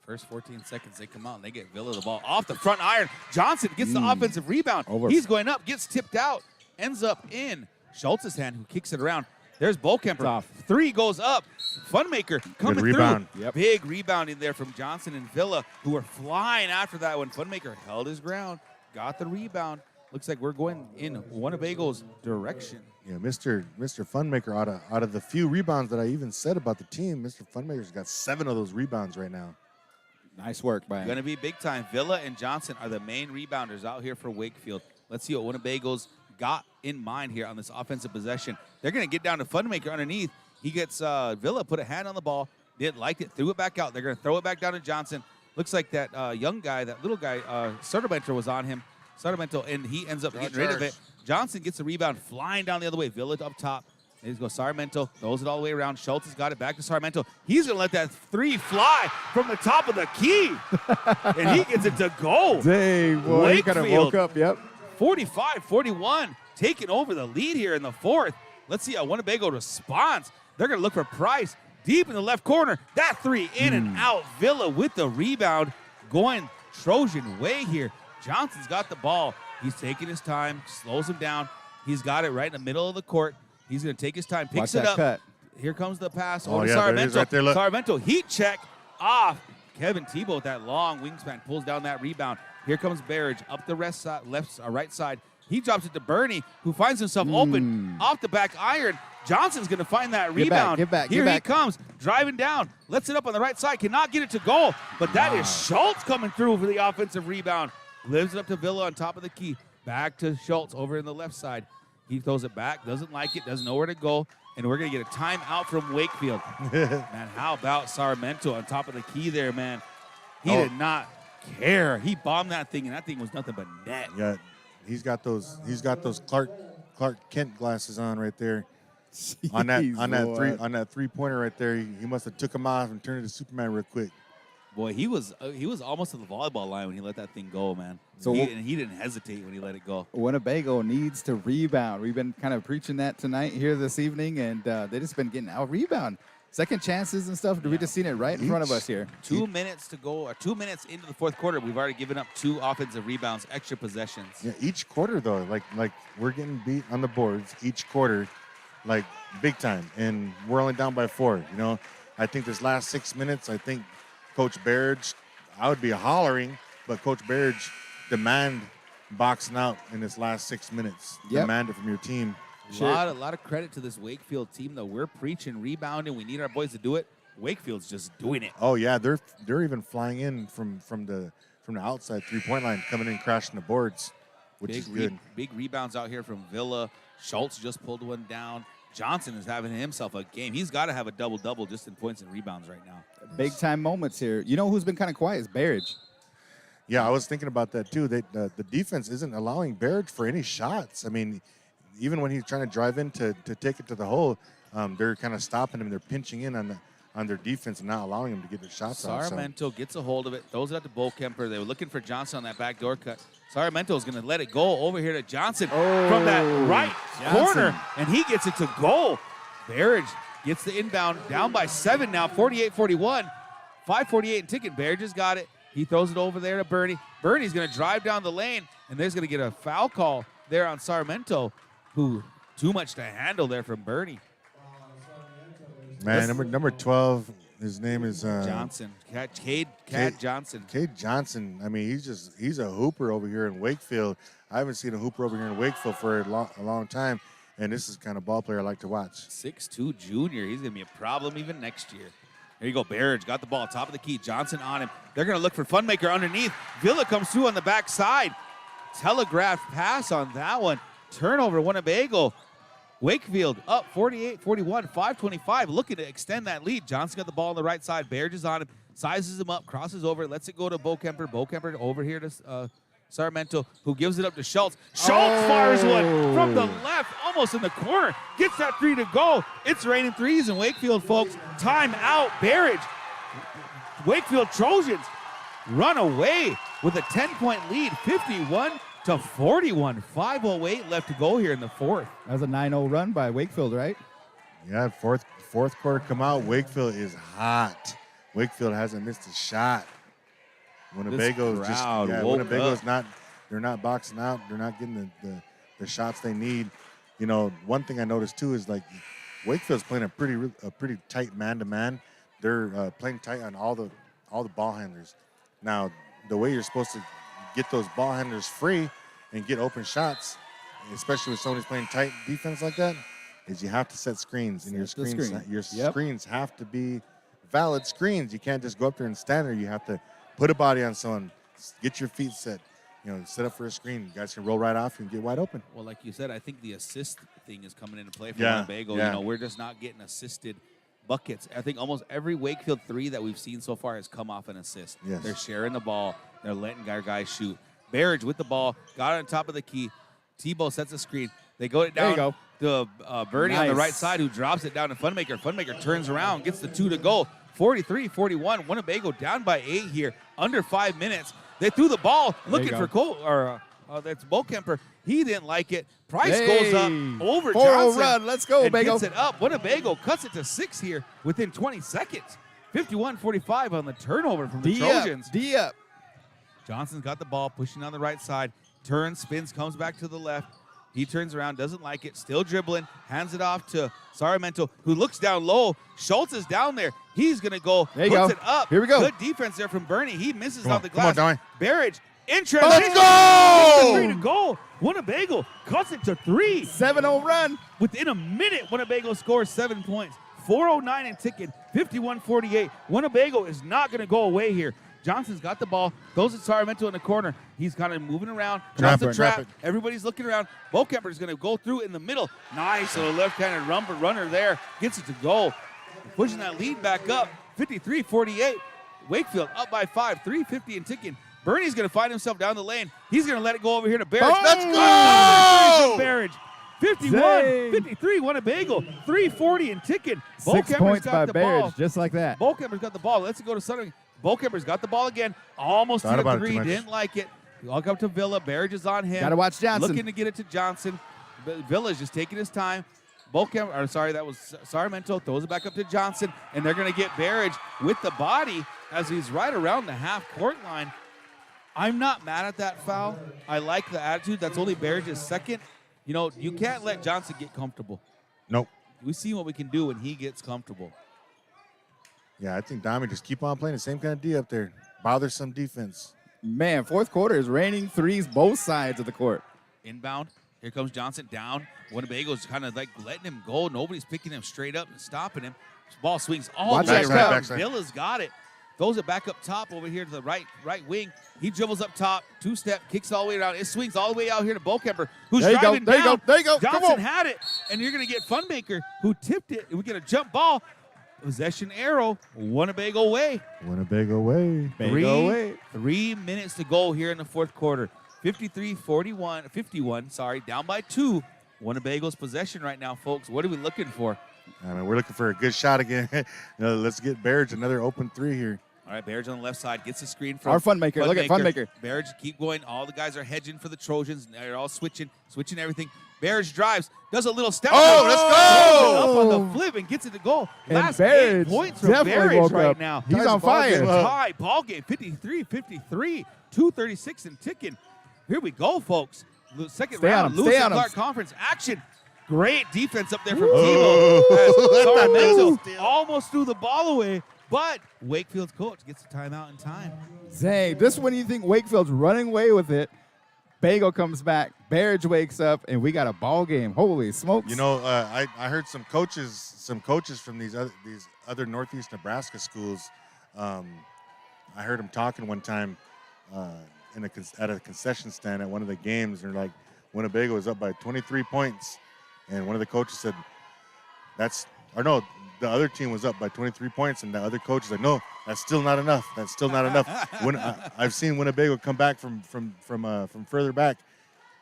First 14 seconds, they come out and they get Villa the ball off the front iron. Johnson gets the offensive rebound. He's going up, gets tipped out, ends up in Schultz's hand, who kicks it around. There's Bokemper. 3 goes up. Funmaker coming through. Yep. Big rebound in there from Johnson and Villa, who were flying after that one. Funmaker held his ground, got the rebound. Looks like we're going in Winnebago's direction. Yeah, Mr. Funmaker, out of the few rebounds that I even said about the team, Mr. Funmaker's got 7 of those rebounds right now. Nice work by him. Going to be big time. Villa and Johnson are the main rebounders out here for Wakefield. Let's see what Winnebago's got in mind here on this offensive possession. They're going to get down to Funmaker underneath. He gets Villa, put a hand on the ball, didn't like it, threw it back out. They're going to throw it back down to Johnson. Looks like that young guy, that little guy, Sarmento was on him. Sarmento, and he ends up getting rid of it. Johnson gets the rebound, flying down the other way. Villa up top. There goes Sarmento, throws it all the way around. Schultz has got it back to Sarmento. He's going to let that 3 fly from the top of the key, and he gets it to go. Dang, boy, he kind of woke up, yep. 45-41, taking over the lead here in the fourth. Let's see how Winnebago responds. They're going to look for Price deep in the left corner. That 3 in and out. Villa with the rebound, going Trojan way here. Johnson's got the ball. He's taking his time, slows him down. He's got it right in the middle of the court. He's going to take his time, picks it up. Cut. Here comes the pass Oh, over yeah, there it is Sarmento. right there, look. Sarmento, heat check off. Kevin Tebow with that long wingspan pulls down that rebound. Here comes Barrage up the right side. He drops it to Bernie, who finds himself open off the back iron. Johnson's going to find that rebound. Get back. Here he comes, driving down. Lets it up on the right side. Cannot get it to goal. But that is Schultz coming through for the offensive rebound. Lives it up to Villa on top of the key. Back to Schultz over in the left side. He throws it back, doesn't like it, doesn't know where to go. And we're going to get a timeout from Wakefield. Man, how about Sarmento on top of the key there, man? He did not care. He bombed that thing, and that thing was nothing but net. Yeah, he's got those Clark Kent glasses on right there. on that 3-pointer right there. He must have took him off and turned into Superman real quick. Boy, he was almost at the volleyball line when he let that thing go, man. So he didn't hesitate when he let it go. Winnebago needs to rebound. We've been kind of preaching that tonight here this evening, and they just been getting out rebound. Second chances and stuff. We just seen it right in front of us here. 2 minutes to go, or 2 minutes into the fourth quarter, we've already given up 2 offensive rebounds, extra possessions. Yeah, each quarter though, like we're getting beat on the boards each quarter, like big time, and we're only down by 4. You know, I think this last 6 minutes, I think Coach Barrage, I would be hollering, but Coach Barrage demand boxing out in this last 6 minutes. Yep. Demand it from your team. A lot of credit to this Wakefield team, though. We're preaching rebounding. We need our boys to do it. Wakefield's just doing it. Oh yeah, they're even flying in from the outside 3-point line, coming in crashing the boards, which is good. Big rebounds out here from Villa. Schultz just pulled one down. Johnson is having himself a game. He's got to have a double-double just in points and rebounds right now. Big-time moments here. You know who's been kind of quiet is Barrage. Yeah, I was thinking about that too. The defense isn't allowing Barrage for any shots. I mean, even when he's trying to drive in to take it to the hole, they're kind of stopping him. They're pinching in on their defense and not allowing him to get their shots off. Sarmiento gets a hold of it, throws it out to Bolkemper. They were looking for Johnson on that backdoor cut. Sarmiento is going to let it go over here to Johnson from that right corner, and he gets it to goal. Barrage gets the inbound, down by 7 now, 48-41. 5:48 and ticking. Barrage has got it. He throws it over there to Bernie. Bernie's going to drive down the lane, and there's going to get a foul call there on Sarmiento, who too much to handle there from Bernie. Man, number 12, his name is Johnson. Cade Johnson. Cade Johnson. I mean, he's a hooper over here in Wakefield. I haven't seen a hooper over here in Wakefield for a long time, and this is the kind of ball player I like to watch. 6'2 junior. He's going to be a problem even next year. There you go. Barrage got the ball, top of the key. Johnson on him. They're going to look for Funmaker underneath. Villa comes through on the backside. Telegraphed pass on that one. Turnover, Winnebago. Wakefield up 48-41, 5:25, looking to extend that lead. Johnson got the ball on the right side. Barrage is on him, sizes him up, crosses over, lets it go to Bolkemper. Bolkemper over here to Sarmiento, who gives it up to Schultz. Schultz fires one from the left, almost in the corner. Gets that 3 to go. It's raining threes in Wakefield, folks. Time out, Barrage. Wakefield Trojans run away with a 10-point lead, 51-41, 5:08 left to go here in the fourth. That was a 9-0 run by Wakefield, right? Yeah, fourth quarter come out. Wakefield is hot. Wakefield hasn't missed a shot. Winnebago's they're not boxing out. They're not getting the shots they need. You know, one thing I noticed too is like Wakefield's playing a pretty tight man-to-man. They're playing tight on all the ball handlers. Now, the way you're supposed to get those ball handlers free and get open shots, especially when somebody's playing tight defense like that, is you have to set screens, and your screens have to be valid screens. You can't just go up there and stand there. You have to put a body on someone, get your feet set, set up for a screen. You guys can roll right off and get wide open. Well, like you said, I think the assist thing is coming into play for Winnebago. Yeah. We're just not getting assisted buckets. I think almost every Wakefield 3 that we've seen so far has come off an assist. Yes. They're sharing the ball. They're letting our guys shoot. Barrage with the ball, got it on top of the key. Tebow sets a screen. They go it down to Bernie on the right side, who drops it down to Funmaker. Funmaker turns around, gets the 2 to go. 43-41. Winnebago down by 8 here, under 5 minutes. They threw the ball looking for that's Bolkemper. He didn't like it. Price goes up over Johnson. Run. Let's go, and Bago. gets it up. Winnebago cuts it to 6 here within 20 seconds. 51-45 on the turnover from the Trojans. D up. Johnson's got the ball, pushing on the right side. Turns, spins, comes back to the left. He turns around, doesn't like it, still dribbling, hands it off to Sarmiento, who looks down low. Schultz is down there. He's going to go, puts it up. Here we go. Good defense there from Bernie. He misses off the glass. Come on, Barrage in transition. Let's go! 3 to go. Winnebago cuts it to 3. 7-0 run. Within a minute, Winnebago scores 7 points. 4:09 and ticking, 51-48. Winnebago is not going to go away here. Johnson's got the ball, goes to Sarmiento in the corner. He's kind of moving around, drops the trap. Everybody's looking around. Bolkemper's going to go through in the middle. Nice little left-handed runner there. Gets it to go. Pushing that lead back up, 53-48. Wakefield up by 5, 3:50 and ticking. Bernie's going to find himself down the lane. He's going to let it go over here to Barrage. Let's go! Barrage. 51-53, Winnebago. 3:40 and ticking. 6 points by Barrage, just like that. Bolkemper's got the ball. Let's go to Southern. Bolkemper's got the ball again. Almost to the 3. Didn't like it. Walk up to Villa. Barrage is on him. Got to watch Johnson. Looking to get it to Johnson. Villa's just taking his time. That was Sarmiento. Throws it back up to Johnson. And they're going to get Barrage with the body as he's right around the half-court line. I'm not mad at that foul. I like the attitude. That's only Barrage's second. You can't let Johnson get comfortable. Nope. We see what we can do when he gets comfortable. Yeah, I think Dami just keep on playing the same kind of D up there. Bothersome defense. Man, fourth quarter is raining threes both sides of the court. Inbound. Here comes Johnson down. Winnebago's kind of like letting him go. Nobody's picking him straight up and stopping him. Ball swings all Watch the way that around. backside. Villa's got it. Throws it back up top over here to the right wing. He dribbles up top, two-step, kicks all the way around. It swings all the way out here to Bokemper, who's There you go, driving there you down. go, there you go. Come Johnson on. had it, and you're going to get Funmaker, who tipped it. And we get a jump ball. Possession arrow, Winnebago way. Winnebago way. Bago way. 3 minutes to go here in the fourth quarter. 51, sorry, down by 2. Winnebago's possession right now, folks. What are we looking for? I mean, we're looking for a good shot again. Let's get Barrage another open 3 here. All right, Barrage on the left side gets the screen from Our Funmaker. Look at Funmaker. Barrage keep going. All the guys are hedging for the Trojans. They're all switching everything. Barrage drives, does a little step. Oh, let's go! Up on the flip and gets it to goal. And Last Barrage 8 points from definitely Barrage woke right up. now. He's on fire. Tie ball game, 53-53, 2:36 and ticking. Here we go, folks. Second Stay on round, him, Lewis stay and on him. Clark Conference action. Great defense up there from Oh. Tebow. As Let that Sarmiento man steal. almost threw the ball away, but Wakefield's coach gets the timeout in time. Dang, this is when you think Wakefield's running away with it. Bago comes back, Barrage wakes up, and we got a ball game. Holy smokes. You know, I heard some coaches from these other Northeast Nebraska schools. I heard them talking one time at a concession stand at one of the games. And they're like, Winnebago was up by 23 points. And one of the coaches said, the other team was up by 23 points. And the other coach is like, no, that's still not enough. That's still not enough. I've seen Winnebago come back from further back.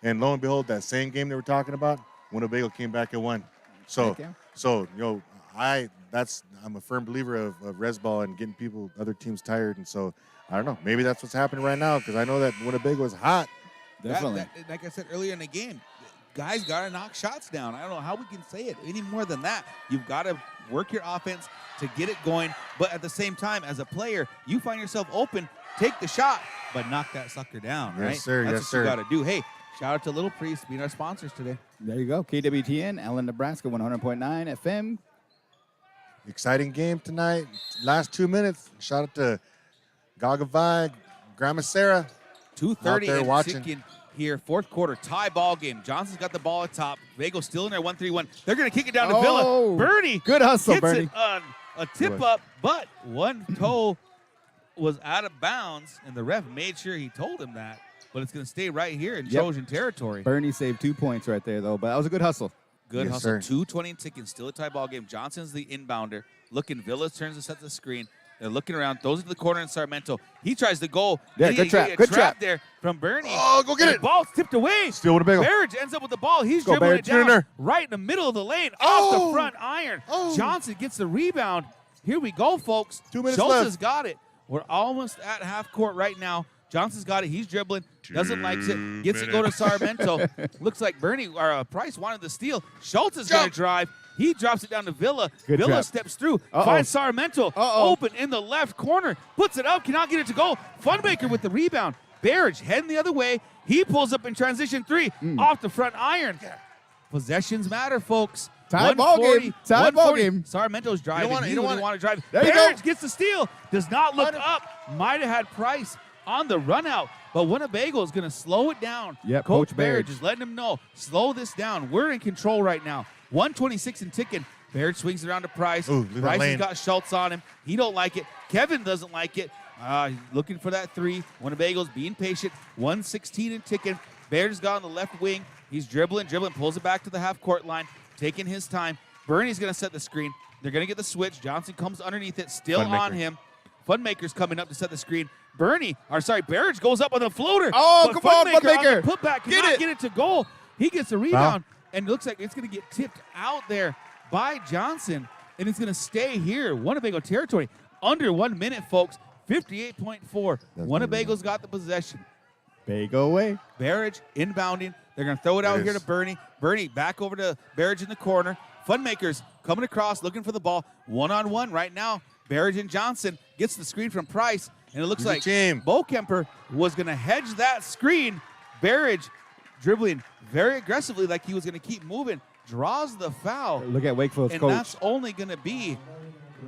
And lo and behold, that same game they were talking about, Winnebago came back and won. So, Heck yeah. I'm a firm believer of res ball and getting other teams tired. And so, I don't know, maybe that's what's happening right now because I know that Winnebago is hot. Definitely. Like I said earlier in the game, guys got to knock shots down. I don't know how we can say it any more than that. You've got to work your offense to get it going. But at the same time, as a player, you find yourself open, take the shot, but knock that sucker down, Yes, right? sir. That's Yes, what sir. you got to do. Hey, shout out to Little Priest being our sponsors today. There you go. KWTN, Allen, Nebraska, 100.9 FM. Exciting game tonight. Last 2 minutes. Shout out to Gagavai, Grandma Sarah. 2:30 there and watching. ticking here. Fourth quarter, tie ball game. Johnson's got the ball at top. Vago still in there, 1-3-1. They're going to kick it down to Oh, Villa. Bernie good hustle, gets Bernie. it on a tip Good. up, but one toe was out of bounds, and the ref made sure he told him that. But it's going to stay right here in Yep. Trojan territory. Bernie saved 2 points right there, though, but that was a good hustle. Good Yes, hustle. sir. 2:20 and ticking. Still a tie ball game. Johnson's the inbounder. Looking, Villa turns to set the screen. They're looking around. Throws it to the corner in Sarmiento. He tries to go. Yeah, He- good he- trap, a good trap. there from Bernie. Oh, go get And it. The ball's tipped away. Still Winnebago. Barrage ends up with the ball. He's Go, dribbling Barrage. it Get in down there. right in the middle of the lane, off Oh. the front iron. Oh. Johnson gets the rebound. Here we go, folks. 2 minutes Schultz left. has got it. We're almost at half court right now. Johnson's got it. He's dribbling. Doesn't like it. Gets it go to Sarmiento. Looks like Bernie or Price wanted the steal. Schultz is going to Jump. drive. He drops it down to Villa. Good Villa trap. steps through. Uh-oh. Finds Sarmiento. Uh-oh. Open in the left corner. Puts it up. Cannot get it to go. Funmaker with the rebound. Barrage heading the other way. He pulls up in transition 3 off the front iron. Possessions matter, folks. Tie ball 140, game. Tie ball 140. game. Sarmiento's driving. want it. He You don't didn't want want to drive. There you Barrage go. gets the steal. Does not look Under- up. Might have had Price on the run out. But Winnebago is going to slow it down. Yep, Coach Coach Barrage Barrage. is letting him know, slow this down. We're in control right now. 126 and ticking. Barrage swings it around to Price. Ooh, leave that Price has lane. got Schultz on him. He don't like it. Kevin doesn't like it. He's looking for that 3. Winnebago's being patient. 116 and ticking. Barrage has got on the left wing. He's dribbling, pulls it back to the half-court line, taking his time. Bernie's going to set the screen. They're going to get the switch. Johnson comes underneath it, still Funmaker. on him. Funmaker's coming up to set the screen. Barrage goes up on the floater. Oh, but come on, on the Funmaker. putback Get cannot it. get it to goal. He gets a rebound, and it looks like it's going to get tipped out there by Johnson, and it's going to stay here. Winnebago territory. Under 1 minute, folks. 58.4. Winnebago's got the possession. Bago away. Barrage inbounding. They're going to throw it out It here is. to Bernie. Bernie back over to Barrage in the corner. Funmakers coming across, looking for the ball. One-on-one right now. Barrage and Johnson gets the screen from Price, and it looks He's a like team. Bo Kemper was going to hedge that screen. Barrage dribbling very aggressively like he was going to keep moving. Draws the foul. Look at Wakefield's And coach. that's only going to be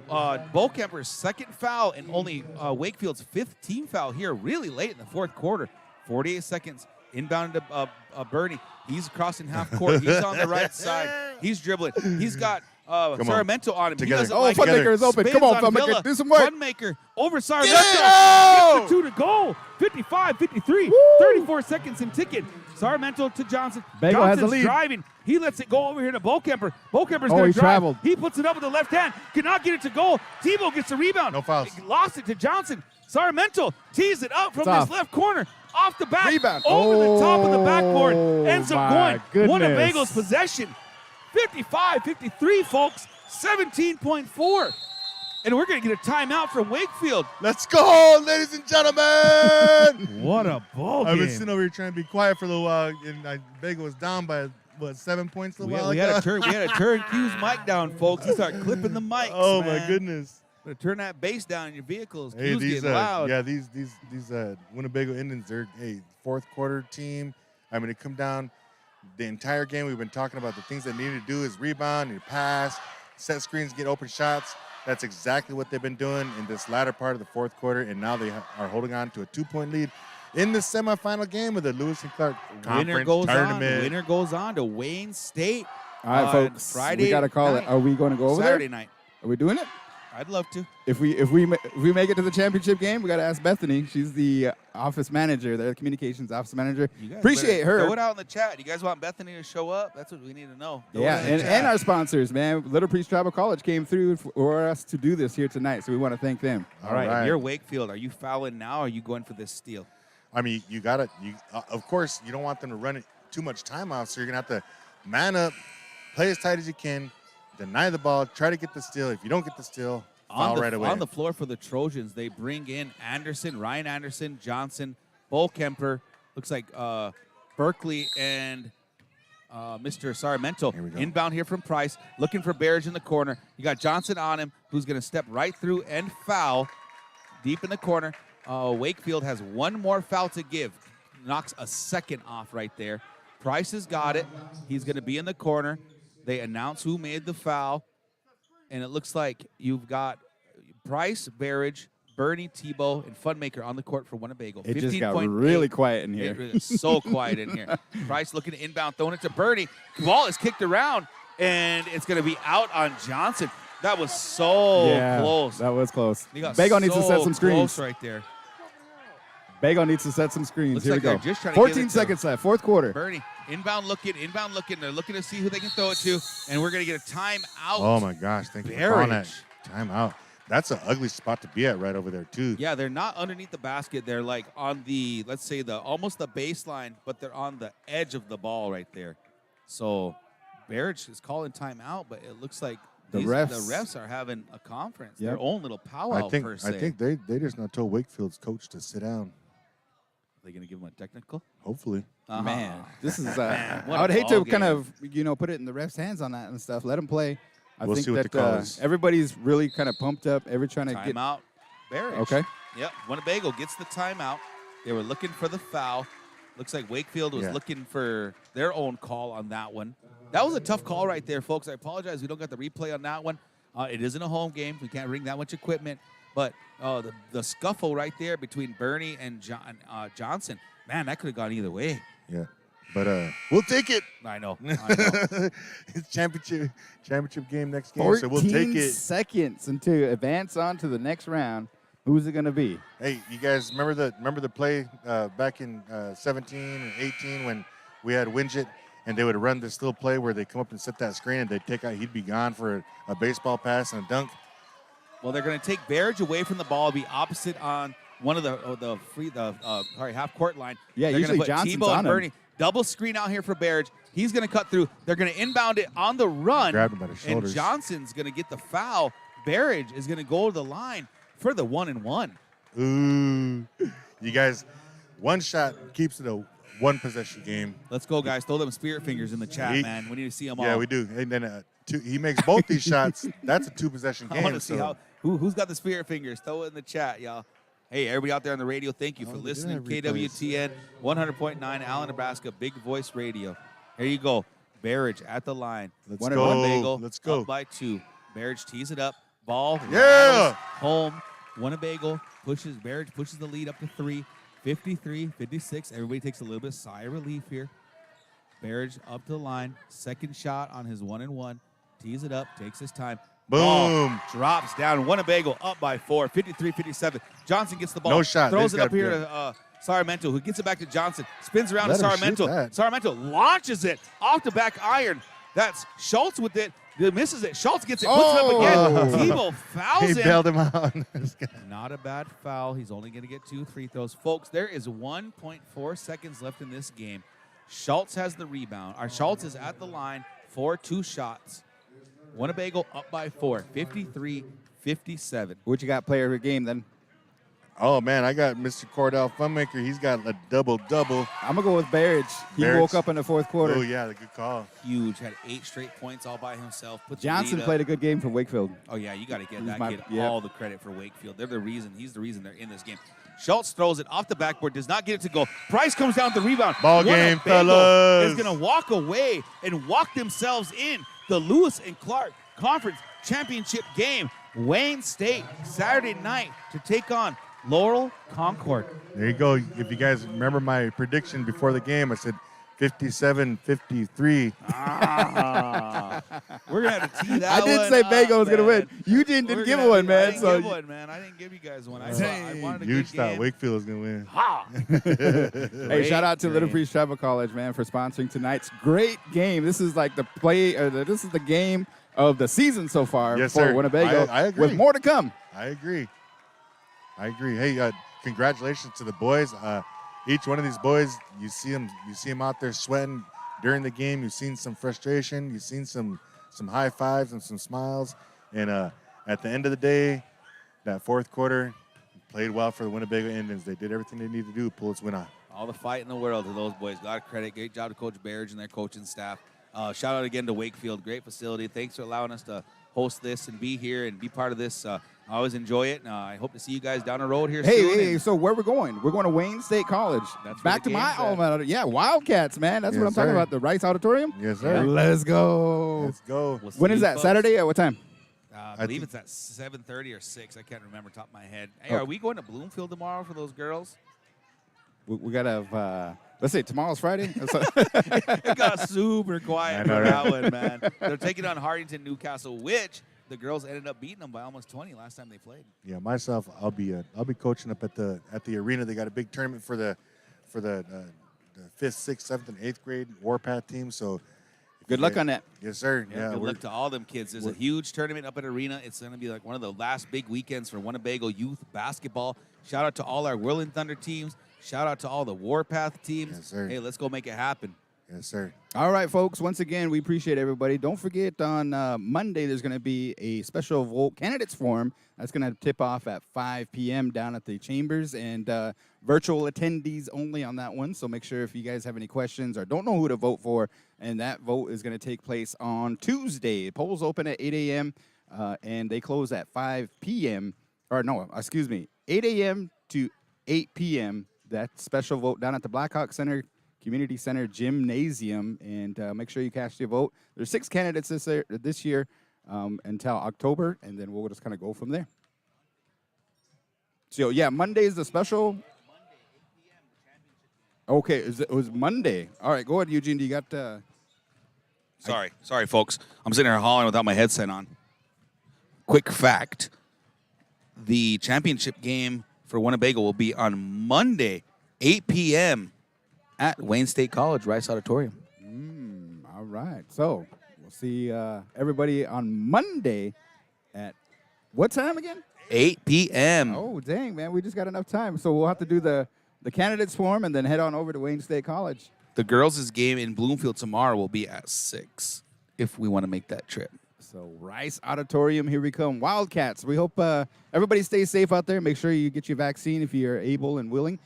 Bo Kemper's second foul and only Wakefield's 5th team foul here really late in the fourth quarter. 48 seconds Inbound to Bernie. He's crossing half court. He's on the right side. He's dribbling. He's got Sarmiento on him. Together. He doesn't Oh, like Funmaker is open. Come on, Villa. Funmaker. Do some work. Funmaker over Sarmiento. Oh! 2 to go. 55, 53. 34 seconds in ticket. Sarmiento to Johnson. Bagel has the Johnson's lead. driving. He lets it go over here to Bokemper. Bokemper's Oh, going he to drive. traveled. He puts it up with the left hand. Cannot get it to goal. Tebow gets the rebound. No fouls. He lost it to Johnson. Sarmiento tees it up from It's this off. left corner. Off the back. Rebound. Over the top of the backboard. Ends up my going. goodness. Winnebago's possession. 55, 53, folks. 17.4. And we're going to get a timeout from Wakefield. Let's go, ladies and gentlemen. What a ball I've been sitting over here trying to be quiet for a little while, and Bagel was down by, 7 points a little while We ago? had to turn Q's mic down, folks. He started clipping the mics. Oh, man. my goodness. Gonna turn that bass down in your vehicles. Hey, Q's these getting loud. yeah, these Winnebago Indians, they're a fourth quarter team. I mean, they come down the entire game. We've been talking about the things that need to do is rebound, and pass, set screens, get open shots. That's exactly what they've been doing in this latter part of the fourth quarter, and now they are holding on to a 2-point lead in the semifinal game of the Lewis and Clark Conference Tournament. Winner goes on to Wayne State. All right, on folks. Friday we got to call night. it. Are we going to go over Saturday there? night. Are we doing it? I'd love to. If we make it to the championship game, we got to ask Bethany. She's the office manager, the communications office manager. You guys Appreciate better her. Throw it out in the chat. You guys want Bethany to show up? That's what we need to know. Throw Yeah, it in the chat. and our sponsors, man. Little Priest Tribal College came through for us to do this here tonight, so we want to thank them. All right. You're Wakefield. Are you fouling now, or are you going for this steal? I mean, you got to, of course, you don't want them to run it too much time out, so you're going to have to man up, play as tight as you can, deny the ball, try to get the steal. If you don't get the steal, foul right away. On the floor for the Trojans, they bring in Ryan Anderson, Johnson, Kemper, looks like Berkeley, and Mr. Sarmiento. Here we go. Inbound here from Price, looking for Barrage in the corner. You got Johnson on him, who's going to step right through and foul deep in the corner. Wakefield has one more foul to give. Knocks a second off right there. Price has got it. He's going to be in the corner. They announce who made the foul. And it looks like you've got Price, Barrage, Bernie, Tebow, and Funmaker on the court for Winnebago. It just got really quiet in here. It is so quiet in here. Price looking to inbound, throwing it to Bernie. Ball is kicked around, and it's going to be out on Johnson. That was so close. That was close. He got Bagel needs to set so some screens. close right there. Bagel needs to set some screens. Looks Here like we go. they're just trying to get 14 it to seconds left, fourth quarter. Bernie, inbound looking. They're looking to see who they can throw it to, and we're going to get a timeout. Oh, my gosh. Thank you for calling that timeout. That's an ugly spot to be at right over there, too. Yeah, they're not underneath the basket. They're like on the, let's say, almost the baseline, but they're on the edge of the ball right there. So Barrage is calling timeout, but it looks like The the refs refs are having a conference, Yep. their own little powwow per se. I think they just not told Wakefield's coach to sit down. Are they going to give them a technical? Hopefully. Man, this is. Man, what I would a hate to ball kind game. of, put it in the refs' hands on that and stuff. Let them play. I We'll think see what that the call is. everybody's really kind of pumped up. Trying to get. Timeout, Barrage. Okay. Yep, Winnebago gets the timeout. They were looking for the foul. Looks like Wakefield was looking for their own call on that one. That was a tough call right there, folks. I apologize. We don't got the replay on that one. It isn't a home game. We can't bring that much equipment. But the scuffle right there between Bernie and Johnson, man, that could have gone either way. Yeah. But we'll take it. I know. It's championship game next game, so we'll take 14 it. seconds to advance on to the next round. Who's it going to be? Hey, you guys remember the play back in 17 and 18 when we had Widget and they would run this little play where they come up and set that screen and they'd take out, he'd be gone for a baseball pass and a dunk. Well, they're going to take Barrage away from the ball, be opposite on one of the half court line. Yeah, they're usually gonna put Johnson's Tebow on and him. Bernie. Double screen out here for Barrage. He's going to cut through. They're going to inbound it on the run. Grabbed him by the And shoulders. Johnson's going to get the foul. Barrage is going to go to the line for the 1-and-1. Ooh. You guys, one shot keeps it a one possession game. Let's go, guys. Throw them spirit fingers in the chat, man. We need to see them all. Yeah, we do. And then he makes both these shots. That's a two possession game. I want to see who's got the spirit fingers. Throw it in the chat, y'all. Hey, everybody out there on the radio, thank you for listening. KWTN 100.9, Allen, Nebraska, Big Voice Radio. Here you go. Barrage at the line. Let's One go. and one bagel. Let's go. Up by 2. Barrage tees it up. Ball. Yeah. rattles Home. Winnebago pushes. Barrage pushes the lead up to 3. 53-56. Everybody takes a little bit of sigh of relief here. Barrage up to the line. Second shot on his 1-and-1. Tees it up, takes his time. Boom. Ball drops down. Winnebago up by 4, 53-57. Johnson gets the ball. No shot. Throws They've it up got here good. to Sarmiento, who gets it back to Johnson. Spins around Let to him shoot Sarmiento. that. Sarmiento launches it off the back iron. That's Schultz with it. He misses it. Schultz gets it, puts it up again. Tebow fouls He him. bailed him out. Not a bad foul. He's only going to get 2 free throws. Folks, there is 1.4 seconds left in this game. Schultz has the rebound. Schultz is at the line for 2 shots. Winnebago up by 4, 53-57. What you got player of the game then? Oh, man, I got Mr. Cordell Funmaker. He's got a double-double. I'm going to go with Barrage. He Barrage. woke up in the fourth quarter. Oh, yeah, the good call. Huge. Had 8 straight points all by himself. Put the Johnson lead up. played a good game for Wakefield. Oh, yeah, you got to give He's that my- kid yeah. all the credit for Wakefield. They're the reason. He's the reason they're in this game. Schultz throws it off the backboard, does not get it to go. Price comes down with the rebound. Ball game, Winnebago fellas. is going to walk away and walk themselves in the Lewis and Clark Conference Championship game. Wayne State, Saturday night, to take on Laurel Concord. There you go. If you guys remember my prediction before the game, I said 57-53. We're going to have to tee that I did one say up, Bago was going to man. win. Eugene We're didn't give gonna one, have to- man. I didn't So give one, man. I didn't give you guys one. I wanted a Huge good thought game. Wakefield was going to win. Ha! Hey, shout out to Great Little game. Priest Tribal College, man, for sponsoring tonight's great game. This is like this is the game of the season so far Yes, for sir. Winnebago. I agree. With more to come. I agree. Hey, congratulations to the boys. Each one of these boys, you see them out there sweating during the game. You've seen some frustration. You've seen some high fives and some smiles. And at the end of the day, that fourth quarter played well for the Winnebago Indians. They did everything they needed to do to pull its win out. All the fight in the world to those boys. God credit. Great job to Coach Barrage and their coaching staff. Shout out again to Wakefield. Great facility. Thanks for allowing us to host this and be here and be part of this. I always enjoy it. I hope to see you guys down the road here soon. Hey, so where we're going? We're going to Wayne State College. That's Back where to the my game's alma at. mater. Yeah, Wildcats, man. That's what Yes, I'm talking sir. about. The Rice Auditorium. Yes, sir. Let's go. Let's go. We'll see When is you that? folks. Saturday at what time? I believe it's at 7:30 or 6. I can't remember top of my head. Hey, Okay. are we going to Bloomfield tomorrow for those girls? We got to have, let's say tomorrow's Friday. It got super quiet I know, for right? that one, man. They're taking on Hartington Newcastle, which the girls ended up beating them by almost 20 last time they played. Yeah, myself, I'll be coaching up at the arena. They got a big tournament for the 5th, 6th, 7th, and 8th grade Warpath team. So Good luck on that. Yes, sir. Yeah, good luck to all them kids. There's a huge tournament up at Arena. It's going to be like one of the last big weekends for Winnebago youth basketball. Shout out to all our Whirling Thunder teams. Shout out to all the Warpath teams. Yes, sir. Hey, let's go make it happen. Yes, sir. All right, folks. Once again, we appreciate everybody. Don't forget on Monday, there's going to be a special vote candidates forum. That's going to tip off at 5 p.m. down at the Chambers, and virtual attendees only on that one. So make sure if you guys have any questions or don't know who to vote for, and that vote is going to take place on Tuesday. Polls open at 8 a.m. And they close at 5 p.m. Or no, excuse me, 8 a.m. to 8 p.m. That special vote down at the Blackhawk Center Community Center Gymnasium, and make sure you cast your vote. There's 6 candidates this year until October, and then we'll just kind of go from there. So, yeah, Monday is the special. Okay, it was Monday. All right, go ahead, Eugene. Do you got... Sorry, folks. I'm sitting here hollering without my headset on. Quick fact. The championship game for Winnebago will be on Monday, 8 p.m. at Wayne State College, Rice Auditorium. All right. So, we'll see everybody on Monday at what time again? 8 p.m. Oh, dang, man. We just got enough time. So, we'll have to do the candidates form and then head on over to Wayne State College. The girls' game in Bloomfield tomorrow will be at 6 if we want to make that trip. So, Rice Auditorium, here we come. Wildcats. We hope everybody stays safe out there. Make sure you get your vaccine if you're able and willing.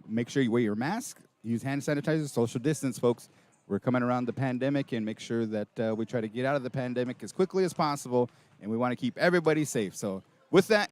Make sure you wear your mask. Use hand sanitizer, social distance, folks. We're coming around the pandemic, and make sure that we try to get out of the pandemic as quickly as possible, and we want to keep everybody safe. So with that,